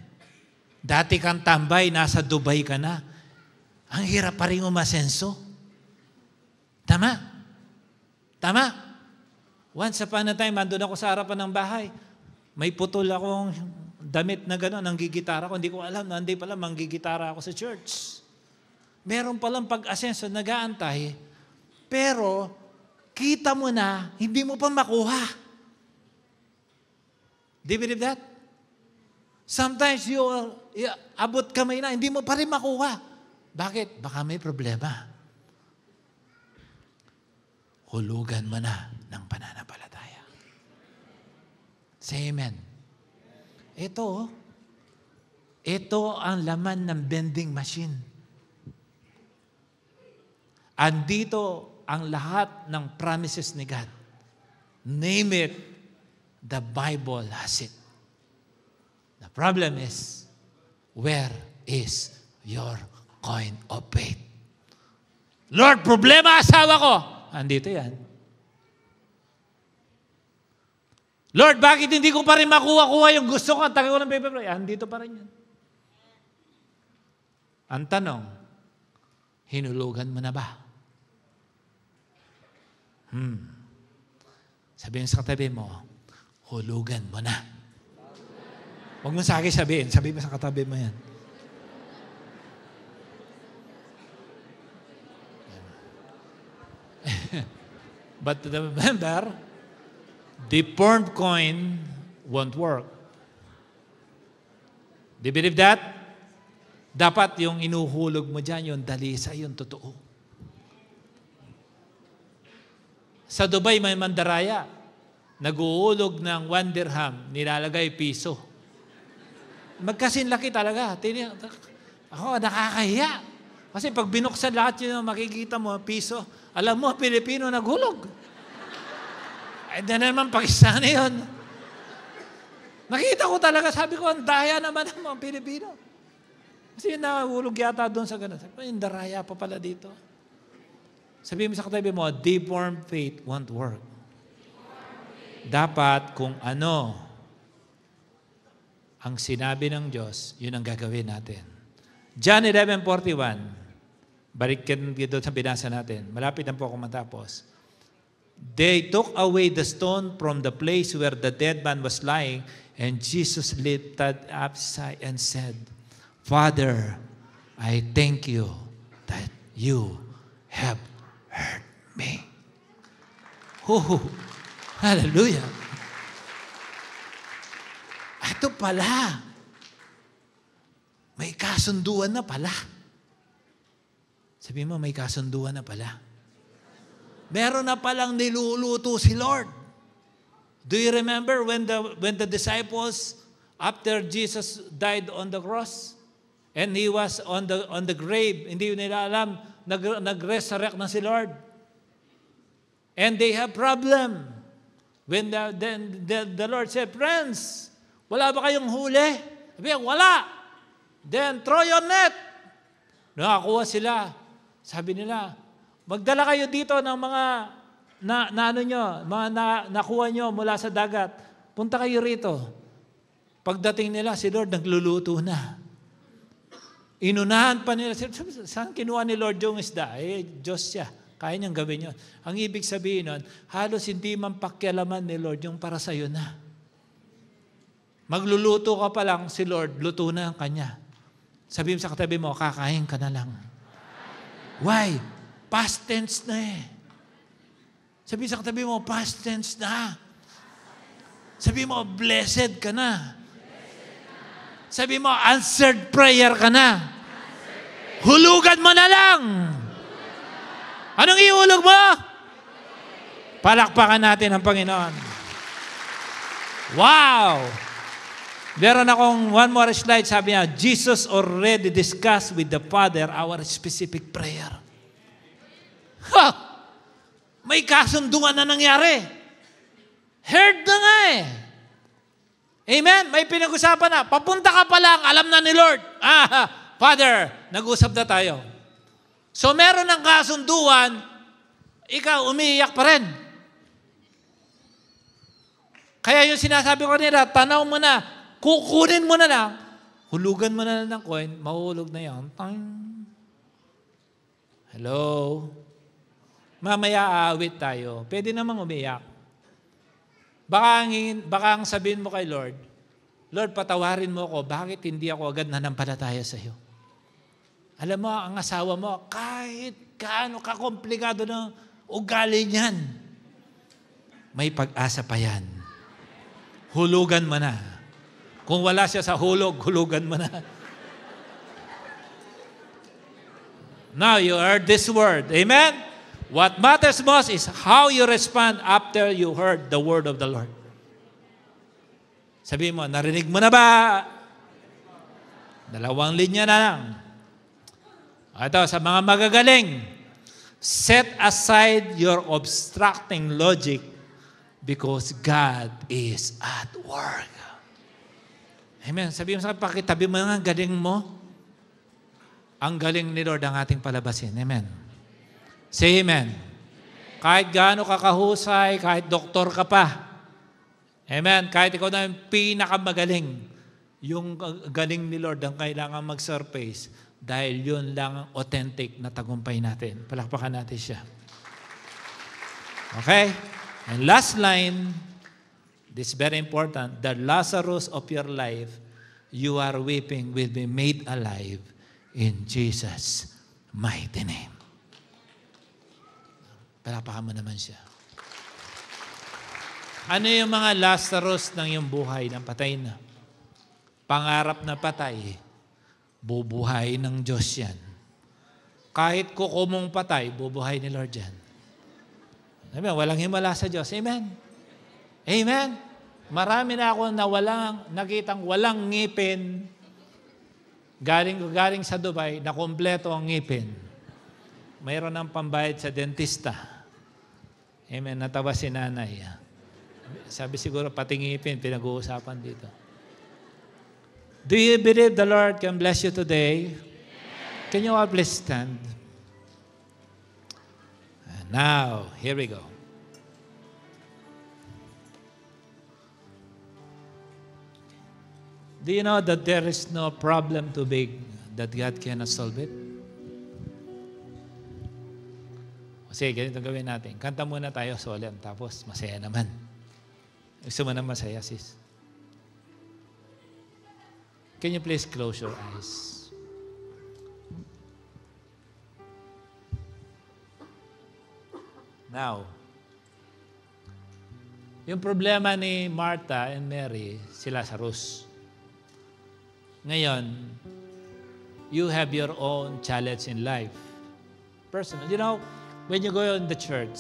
dati kang tambay, nasa Dubai ka na. Ang hirap pa rin umasenso. Tama? Tama? Once upon a time, andun ako sa harapan ng bahay. May putol akong damit na gano'n, nanggigitara ko. Hindi ko alam, hindi pala, manggigitara ako sa church. Meron palang pag-asenso, nag-aantay, pero kita mo na, hindi mo pa makuha. Do you believe that? Sometimes abot kamay na, hindi mo pa rin makuha. Bakit? Baka may problema. Hulugan mo na ng pananampalataya. Say amen. Ito ang laman ng vending machine. Andito ang lahat ng promises ni God. Name it, the Bible has it. The problem is, where is your coin of faith? Lord, problema asawa ko. Andito yan. Lord, bakit hindi ko pa rin makuha-kuha yung gusto ko? Ang tagal ko ng paper. Andito pa rin yan. Ang tanong, hinulugan mo na ba? Sabihin sa katabi mo, hulugan mo na. Huwag mo sa akin sabihin. Sabihin mo sa katabi mo yan. But remember, the pawned coin won't work. Do you believe that? Dapat yung inuhulog mo dyan, yung dalisa, yung totoo. Sa Dubai may mandaraya. Nag-uulog ng 1 dirham, nilalagay piso. Magkasinlaki talaga. Ako, nakakahiya. Kasi pag binuksan lahat yun, makikita mo, piso. Alam mo, Pilipino naghulog. Ay, na naman, Pakistani yun. Nakita ko talaga, sabi ko, ang daya naman ng mga Pilipino. Kasi nahulog yata doon sa ganun. Sabi ko, yung daraya pa pala dito. Sabihin mo sa katabi mo, deformed faith won't work. Dapat kung ano ang sinabi ng Diyos, yun ang gagawin natin. John 11:41. Balikan dito sa binasa natin. Malapit na po ako matapos. They took away the stone from the place where the dead man was lying, and Jesus lifted up sight and said, Father, I thank you that you have heard me. Hallelujah. Ito pala. May kasunduan na pala. Sabi mo, may kasunduan na pala. Meron na palang niluluto si Lord. Do you remember when the disciples, after Jesus died on the cross, and He was on the grave, hindi nila alam, nag-resurrect na si Lord. And they have problem. When the Lord said, friends, wala ba kayong huli? Sabi niya, wala. Then throw your net. Nakakuha sila. Sabi nila, magdala kayo dito ng mga nakuha nyo mula sa dagat. Punta kayo rito. Pagdating nila, si Lord nagluluto na. Inunahan pa nila. Saan kinuha ni Lord yung isda? Diyos siya. Kaya niyang gawin yun. Ang ibig sabihin nun, halos hindi man pakialaman ni Lord yung para sa'yo na. Magluluto ka pa lang, si Lord, luto na ang kanya. Sabihin sa katabi mo, kakain ka na lang. Why? Past tense na eh. Sabihin sa katabi mo, past tense na. Sabihin mo, blessed ka na. Sabihin mo, answered prayer ka na. Hulugan mo na lang. Anong ihulog mo? Palakpakan natin ang Panginoon. Wow! Meron akong one more slide. Sabi niya, Jesus already discussed with the Father our specific prayer. Ha! May kasunduan na nangyari. Heard na nga eh. Amen? May pinag-usapan na. Papunta ka pa lang, alam na ni Lord. Father, nag-usap na tayo. So meron ng kasunduan, ikaw umiiyak pa rin. Kaya yung sinasabi ko nila, tanaw mo na, kukunin mo na lang, hulugan mo na lang ng coin, mahuhulog na yan. Hello? Mamaya aawit tayo. Pwede namang umiyak. Baka ang sabihin mo kay Lord, Lord, patawarin mo ako, bakit hindi ako agad nanampalataya sa iyo? Alam mo, ang asawa mo, kahit kaano kakomplikado ng ugali niyan, may pag-asa pa yan. Hulugan mo na. Kung wala siya sa hulog, hulugan mo na. Now, you heard this word. Amen? What matters most is how you respond after you heard the word of the Lord. Sabi mo, narinig mo na ba? 2 linya na lang. Ito, sa mga magagaling, set aside your obstructing logic because God is at work. Amen. Sabi mo sa pakitabi mo nga, galing mo. Ang galing ni Lord ang ating palabasin. Amen. Say amen. Kahit gaano ka kahusay, kahit doktor ka pa. Amen. Kahit ikaw na yung pinakamagaling, yung galing ni Lord ang kailangan mag-surface. Dahil yun lang ang authentic na tagumpay natin. Palakpakan natin siya. Okay? And last line, this is very important. The Lazarus of your life, you are weeping, will be made alive in Jesus' mighty name. Palakpakan mo naman siya. Ano yung mga Lazarus ng iyong buhay na patay na? pangarap na patay, bubuhay ng Diyos yan. Kahit kuko mong patay, bubuhay ni Lord yan. Amen. Walang himala sa Diyos. Amen. Amen. Marami na ako nakitang walang ngipin. Galing sa Dubai, na kompleto ang ngipin. Mayroon ng pambayad sa dentista. Amen. Natawa si nanay. Sabi siguro, pati ngipin, pinag-uusapan dito. Do you believe the Lord can bless you today? Can you all please stand? And now, here we go. Do you know that there is no problem too big that God cannot solve it? Sige, ganito gawin natin. Kanta muna tayo, solemn, tapos masaya naman. Gusto mo na masaya, sis? Can you please close your eyes? Now, yung problema ni Martha and Mary, sila sa Lazarus. Ngayon, you have your own challenge in life. Personal. You know, when you go in the church,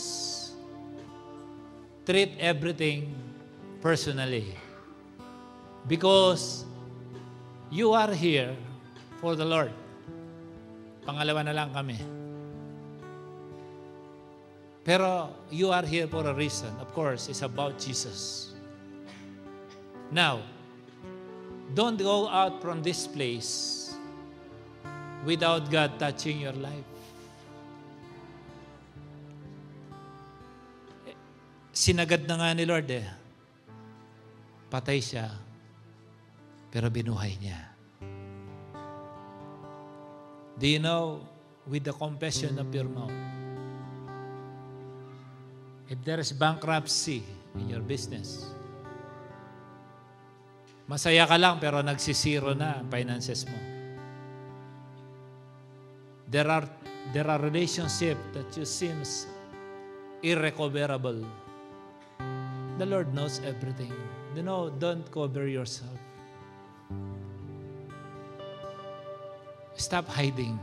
treat everything personally. Because you are here for the Lord. Pangalawa na lang kami. Pero you are here for a reason. Of course, it's about Jesus. Now, don't go out from this place without God touching your life. Sinagad na nga ni Lord Patay siya, pero binuhay niya. Do you know, with the confession of your mouth, if there is bankruptcy in your business, masaya ka lang pero nagsisiro na ang finances mo. There are relationships that you seems irrecoverable. The Lord knows everything. You know, don't cover yourself. Stop hiding.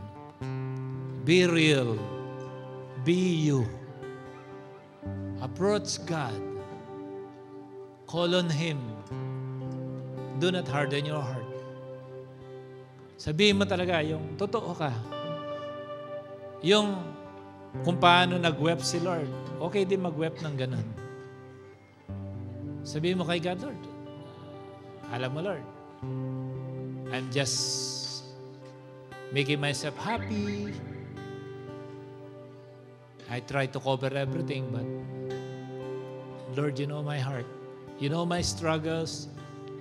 Be real. Be you. Approach God. Call on Him. Do not harden your heart. Sabihin mo talaga yung totoo ka. Yung kung paano nag-wept si Lord, okay din mag-wept ng ganun. Sabihin mo kay God, Lord, alam mo Lord, I'm just making myself happy. I try to cover everything, but Lord, you know my heart. You know my struggles.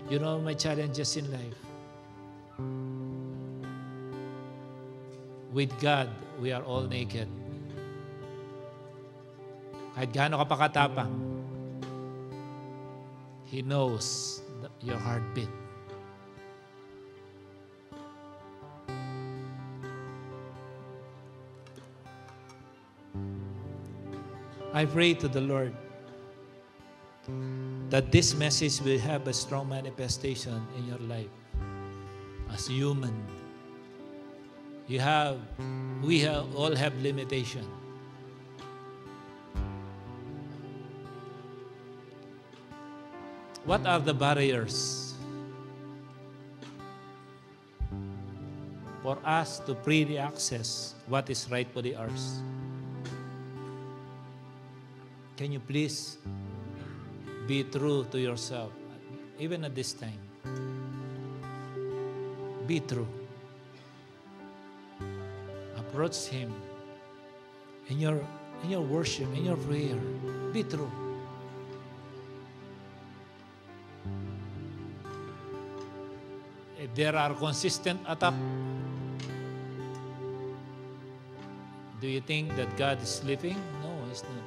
You know my challenges in life. With God, we are all naked. Kahit gaano ka pakatapang, He knows your heartbeat. I pray to the Lord that this message will have a strong manifestation in your life. As human, we all have limitation. What are the barriers for us to freely access what is rightfully ours? Can you please be true to yourself, even at this time? Be true. Approach Him in your worship, in your prayer. Be true. If there are consistent attacks, do you think that God is sleeping? No, He's not.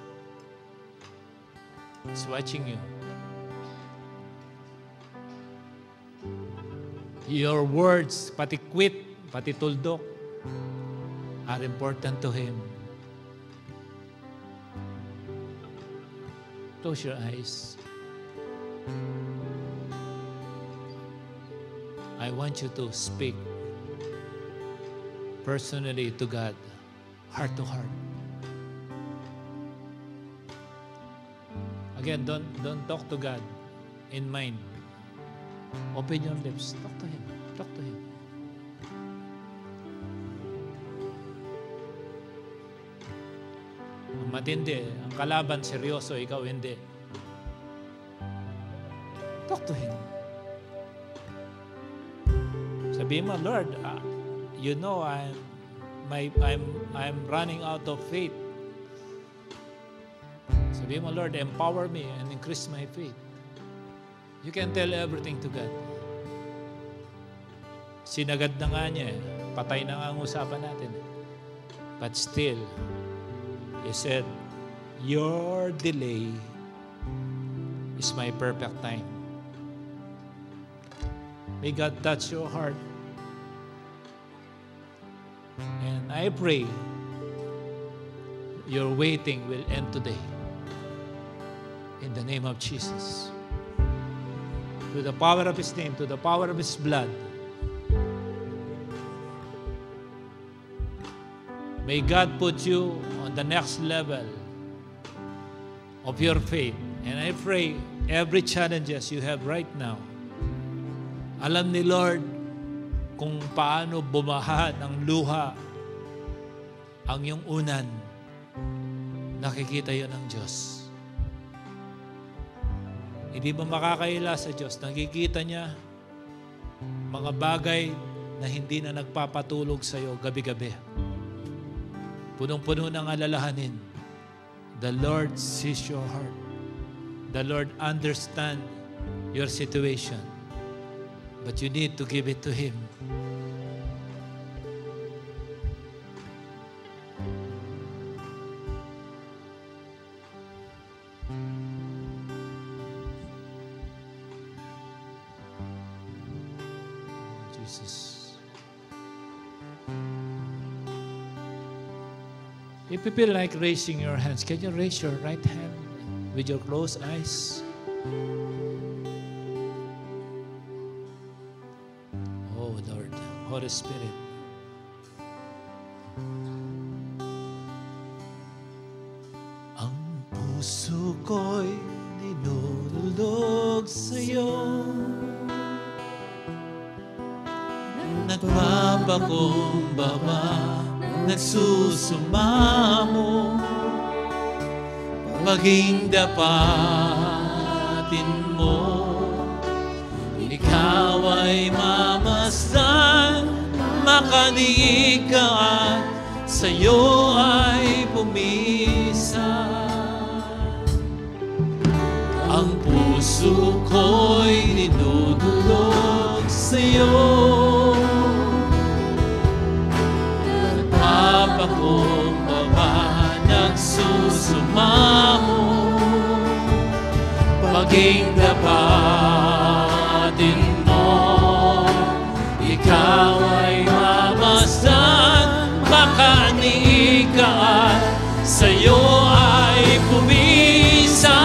He's watching you. Your words, pati quit, pati tuldok, are important to Him. Close your eyes. I want you to speak personally to God, heart to heart. Again, don't talk to God in mind. Open your lips. Talk to Him. Talk to Him. Matindi. Ang kalaban, seryoso. Ikaw hindi. Talk to Him. Sabihin mo, Lord, you know I'm running out of faith. Sabihin mo, Lord, empower me and increase my faith. You can tell everything to God. Sinagad na nga niya. Patay na nga ang usapan natin. But still, He said, your delay is my perfect time. May God touch your heart. And I pray your waiting will end today. In the name of Jesus. To the power of His name, to the power of His blood. May God put you on the next level of your faith. And I pray every challenges you have right now, alam ni Lord kung paano bumaha ng luha ang iyong unan. Nakikita yun ng Diyos. Hindi ba makakaila sa Diyos? Nakikita niya mga bagay na hindi na nagpapatulog sa iyo gabi-gabi. Punong-puno ng alalahanin. The Lord sees your heart. The Lord understands your situation. But you need to give it to Him. Jesus. If you feel like raising your hands, can you raise your right hand with your closed eyes? Oh Lord, Holy Spirit. Ang puso ko'y ninulog sa'yo, nagpapakumbaba, nagsusumamo, maging dapatin mo. Ikaw ay mamasdan, makaliig ka at sa'yo ay pumisan. Ang puso ko'y ninudulog sa'yo, nagpapakumbaba, nagsusumamo, maging dapatin mo. Ikaw ay mamasdan, makaniig ka at sa'yo ay pumisan.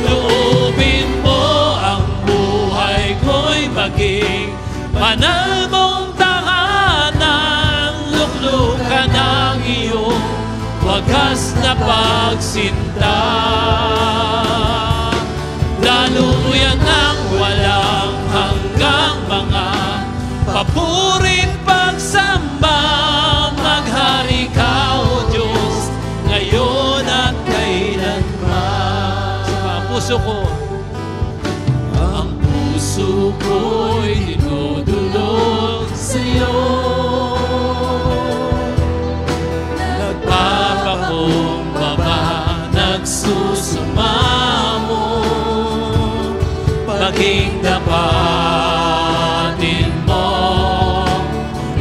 Loobin mo ang buhay ko'y maging banal mong tahanan. Luklukan ang iyong wagas na pagsinta. Daluyan ng walang hanggang mga papurin pagsamba. Maghari ka, O Diyos, ngayon at kailanman. Sa puso ko, ang puso ko'y dinudulog sa'yo, nagpapakumbaba, nagsusumamo, maging dapatin mo.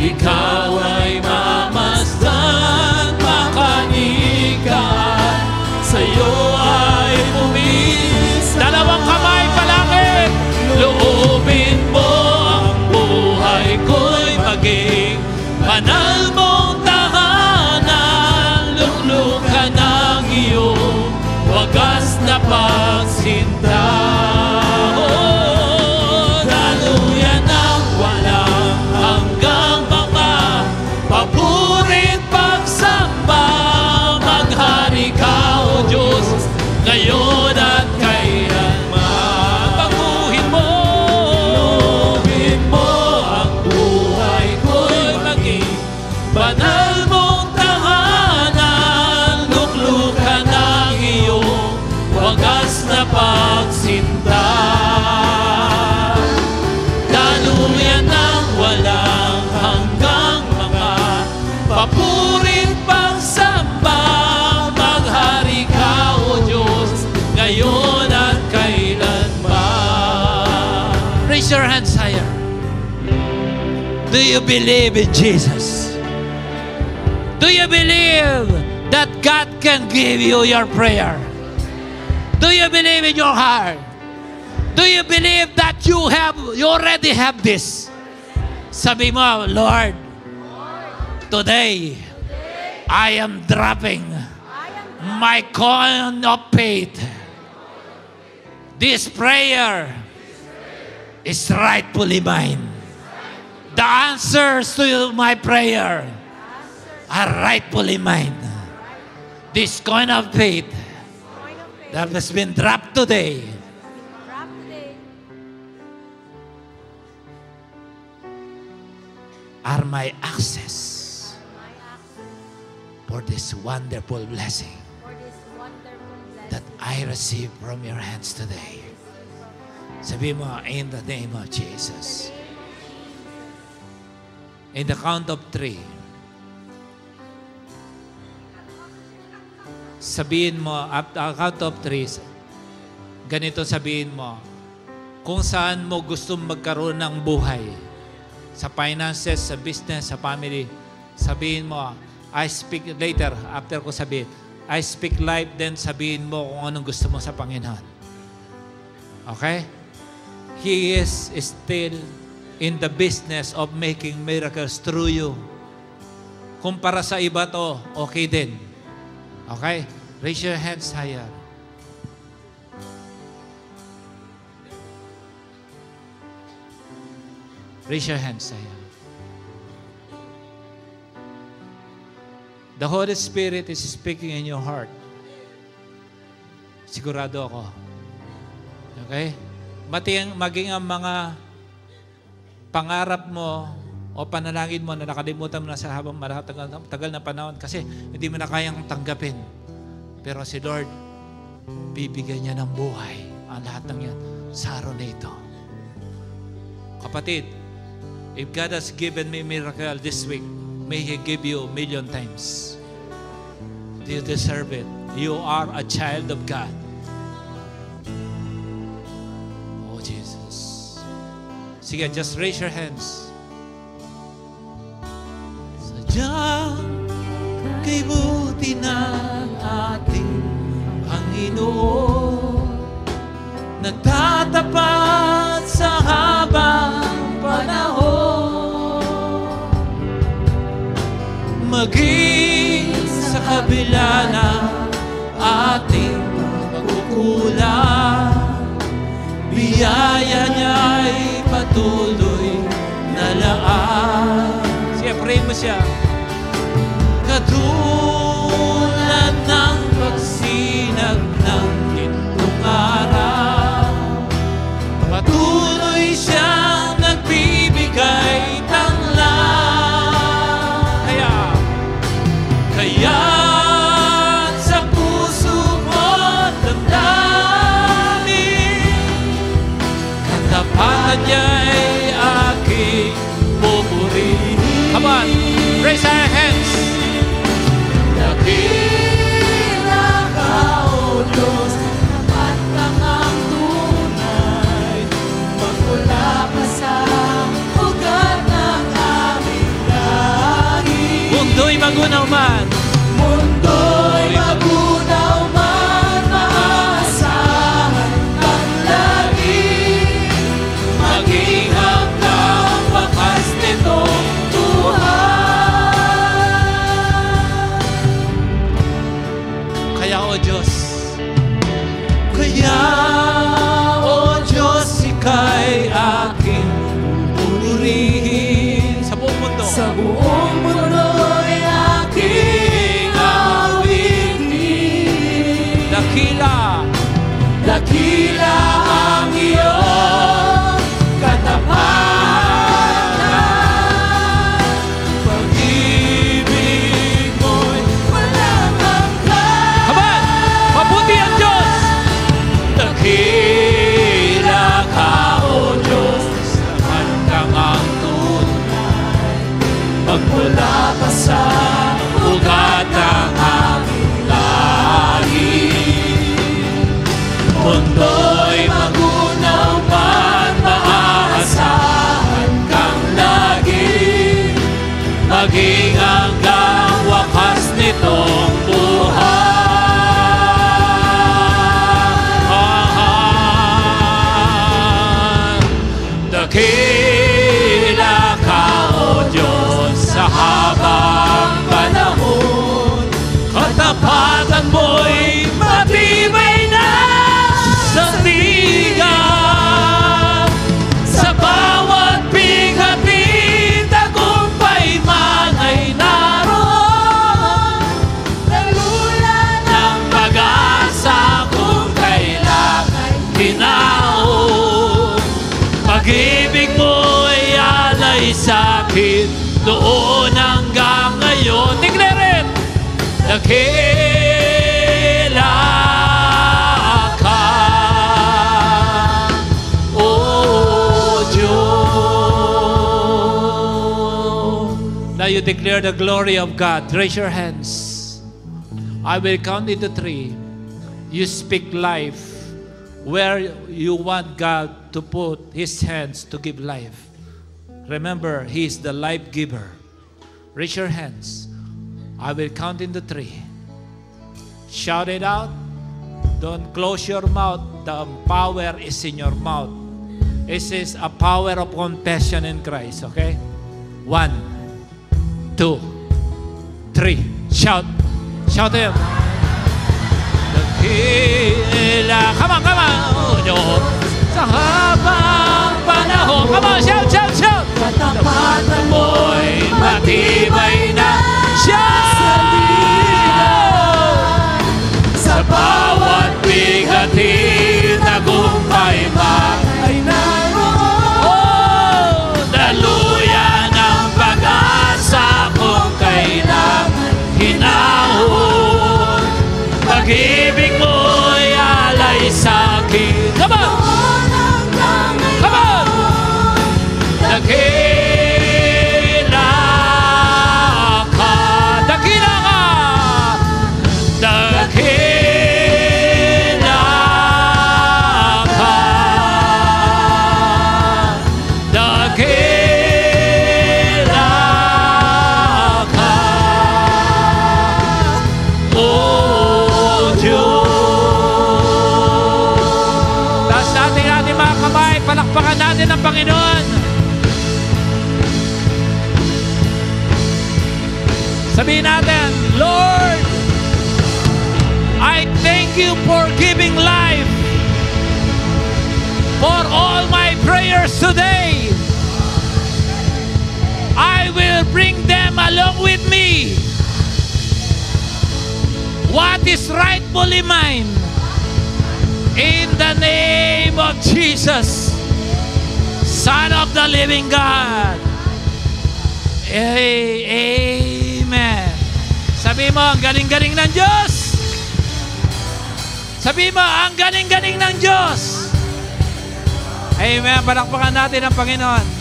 Ikaw ay mamasdan, makaniig ka at sa'yo ay pumis. Dalawang kamay palangit. Loobin mo ang buhay ko'y maging banal mong tahanan. Luklukan ang iyong wagas na pagsinta. Oh, lalo you believe in Jesus? Do you believe that God can give you your prayer? Do you believe in your heart? Do you believe that you already have this? Sabi mo, Lord, today, I am dropping my coin of faith. This prayer is rightfully mine. The answers to my prayer are rightfully mine. This coin of faith that has been dropped today are my access for this wonderful blessing that I receive from your hands today. Sabi mo, in the name of Jesus. In the count of 3, sabihin mo, at the count of 3, ganito sabihin mo, kung saan mo gusto magkaroon ng buhay, sa finances, sa business, sa family, sabihin mo, I speak later, after ko sabihin, I speak life, then sabihin mo kung anong gusto mo sa Panginoon. Okay? He is still in the business of making miracles through you. Kung para sa iba to, okay din. Okay? Raise your hands higher. Raise your hands higher. The Holy Spirit is speaking in your heart. Sigurado ako. Okay? Maging ang mga pangarap mo o panalangin mo na nakalimutan mo na sa habang tagal na panahon kasi hindi mo na kayang tanggapin. Pero si Lord, bibigyan niya ng buhay ang lahat ng yan sa araw na ito. Kapatid, if God has given me miracle this week, may He give you 1,000,000 times. You deserve it. You are a child of God. Sige, just raise your hands. Sadyang kay buti ng ating Panginoon, nagtatapat sa habang panahon, maging sa kabila ng ating pagkukulang, biyaya niya'y patuloy na laan. Sige, pray mo siya. Katulad ng pagsinag ng gintong araw, patuloy siyang nagbibigay tanglang. Kaya sa puso mo damdamin, katapatan niya'y aking pupurihin. Come on, raise our hands. Dakila ka, O Diyos, tapat kang ang tunay, magmula pa sa ugat ng aming lahi. Mundo'y magunaw man, mundo'y magunaw man, maasahan kang lagi, maging hanggang wakas nitong buhay. Kaya, O Diyos, ika'y aking pupurihin sa buong mundo. Sa buong mundo'y aking awitin. Dakila ang iyong katapatan, pag-ibig mo'y walang hanggan. Come on! Mabuti ang Diyos! Dakila ka, O Diyos, naman kang ang tunay, magmula pa sa ugat ng aming lahi. Mundo'y magunaw man, maaasahan kang lagi, hanggang wakas nitong buhay. Dakila ka, O Diyos, sa habang panahon. Katapatan mo'y matibay na sandigan. Sa bawat bigati, tagumpay man ay naroon. Nalula ng pag-asa kung kailan ginaon. Pag-ibig mo'y alay sa'kin noon hanggang ngayon. Declare it! Dakila ka, O Diyos. Now you declare the glory of God. Raise your hands. I will count into 3. You speak life where you want God to put His hands to give life. Remember, He is the life giver. Raise your hands. I will count into 3. Shout it out. Don't close your mouth. The power is in your mouth. This is a power of confession in Christ, okay? 1, 2, 3. Shout. Shout him. Dakila. Come on, come on. Oh, Diyos. Sa habang panahon. Come on, shout, shout, shout. Katapatan mo'y matibay na siya. Sa bawat bigati, tagumpay man ay naroon. Oh, daluyan ang pag-asa kung kailan hinahon. Pag-ibig mo'y alay sa'kin. Come on! Come on! Dakila ka, dakila ka, dakila ka, dakila ka, O Diyos. Taas natin ating mga kamay, palakpakan natin ang Panginoon. Sabihin natin, Lord, I thank you for giving life for all my prayers today. I will bring them along with me. What is rightfully mine, in the name of Jesus, Son of the living God. Amen. Sabi mo, ang galing-galing ng Diyos. Sabi mo, ang galing-galing ng Diyos. Amen. Palakpakan natin ang Panginoon.